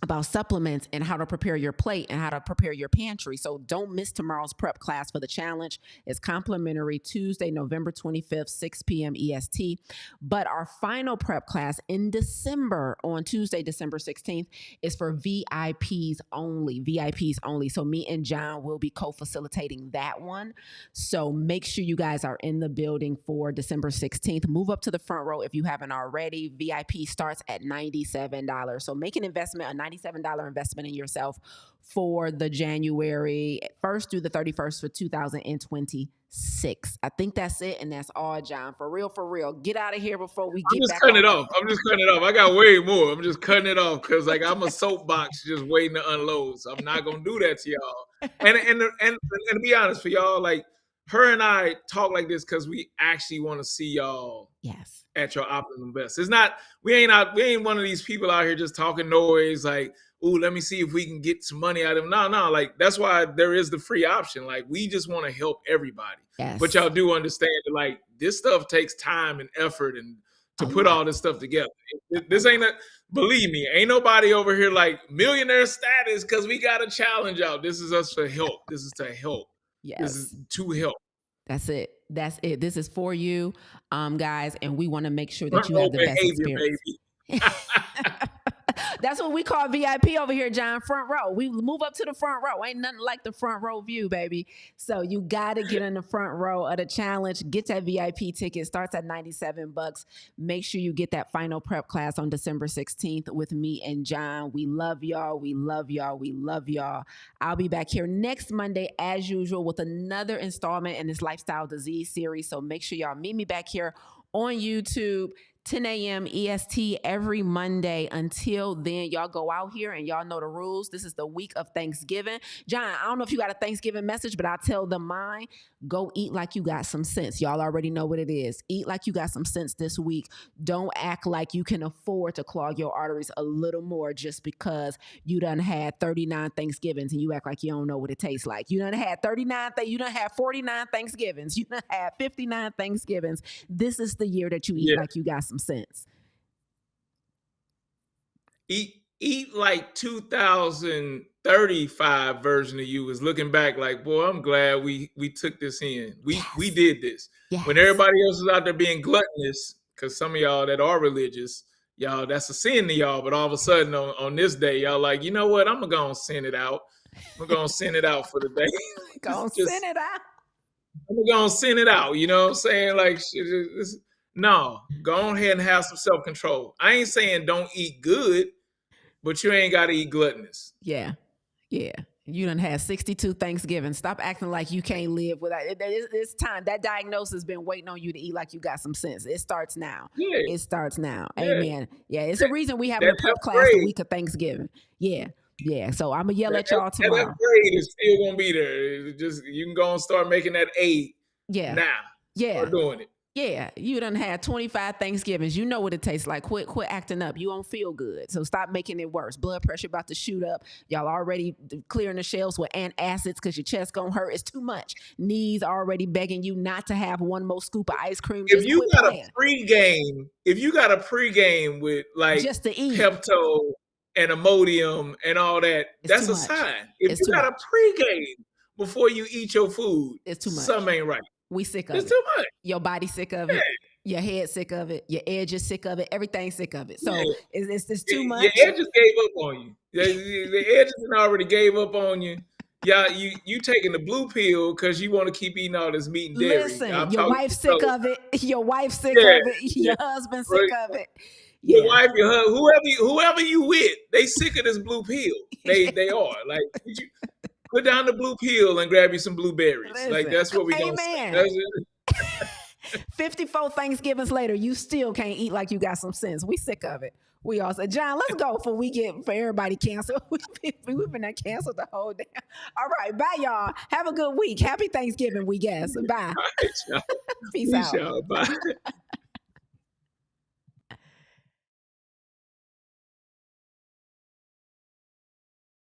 about supplements and how to prepare your plate and how to prepare your pantry. So don't miss tomorrow's prep class for the challenge. It's complimentary, Tuesday, November 25th, 6 p.m. EST. But our final prep class in December, on Tuesday, December 16th, is for VIPs only. VIPs only. So me and John will be co-facilitating that one. So make sure you guys are in the building for December 16th. Move up to the front row if you haven't already. VIP starts at $97. So make an investment, a $97 investment in yourself for the January 1st through the 31st for 2026. I think that's it. And that's all, John. For real, for real. Get out of here before we I'm get just back cutting on. it off. I'm just cutting it off. I got way more. I'm just cutting it off because like I'm a soapbox just waiting to unload. So I'm not gonna do that to y'all. And to be honest for y'all, like her and I talk like this because we actually want to see y'all Yes. at your optimum best. It's not we ain't one of these people out here just talking noise like, ooh, let me see if we can get some money out of them. No, like that's why there is the free option. Like we just want to help everybody. Yes. But y'all do understand that like this stuff takes time and effort and to put all this stuff together. This ain't believe me, ain't nobody over here like millionaire status because we got a challenge out. This is us for help. This is to help. Yes. This is to help. That's it. That's it. This is for you, guys, and we want to make sure that you have the best experience. Baby. That's what we call VIP over here, John. Front row. We move up to the front row. Ain't nothing like the front row view, baby. So you got to get in the front row of the challenge. Get that VIP ticket. Starts at $97. Make sure you get that final prep class on December 16th with me and John. We love y'all. We love y'all. We love y'all. I'll be back here next Monday as usual with another installment in this lifestyle disease series. So make sure y'all meet me back here on YouTube. 10 a.m. EST every Monday. Until then, y'all go out here and y'all know the rules. This is the week of Thanksgiving. John, I don't know if you got a Thanksgiving message, but I'll tell them mine. Go eat like you got some sense. Y'all already know what it is. Eat like you got some sense this week. Don't act like you can afford to clog your arteries a little more just because you done had 39 Thanksgivings and you act like you don't know what it tastes like. You done had 39, you done had 49 Thanksgivings. You done had 59 Thanksgivings. This is the year that you eat like you got some sense. Eat like 2035 version of you is looking back like, boy, I'm glad we took this in. We did this. Yes. When everybody else is out there being gluttonous, because some of y'all that are religious, y'all, that's a sin to y'all. But all of a sudden on this day, y'all like, you know what? I'm going to go and send it out. I'm going to send it out for the day. Go send it out. I'm going to send it out. You know what I'm saying? Like, no, go ahead and have some self-control. I ain't saying don't eat good, but you ain't got to eat gluttonous. Yeah. You done had 62 Thanksgivings. Stop acting like you can't live without it. It's time. That diagnosis has been waiting on you to eat like you got some sense. It starts now. Yeah. It starts now. Yeah. Amen. Yeah, it's a reason we have a prep class the week of Thanksgiving. Yeah. So I'm going to yell at y'all tomorrow. That grade is still going to be there. Just you can go and start making that 8 now. Yeah. Start doing it. Yeah, you done had 25 Thanksgivings. You know what it tastes like. Quit acting up. You don't feel good. So stop making it worse. Blood pressure about to shoot up. Y'all already clearing the shelves with antacids because your chest gonna hurt. It's too much. Knees already begging you not to have one more scoop of ice cream. If you got a pregame with like just to eat Pepto and Imodium and all that, that's a sign. If you got a pregame before you eat your food, it's too much. Something ain't right. We sick of it. It's too much. Your body sick of it. Your head sick of it. Your edges sick of it. Everything's sick of it. So it's too much. Your edges gave up on you. The edges already gave up on you. Yeah, you taking the blue pill because you want to keep eating all this meat and dairy. Listen, your wife's sick of it. Your wife's sick of it. Your husband's sick of it. Your wife, your husband, whoever you with, they sick of this blue pill. They are like. Put down the blue pill and grab you some blueberries. Listen, like that's what we gonna say. 54 Thanksgivings later, you still can't eat like you got some sense. We sick of it. We all say, John, let's go for everybody canceled. We've been canceled the whole day. All right, bye y'all. Have a good week. Happy Thanksgiving, we guess. Bye. All right, Peace out. Bye.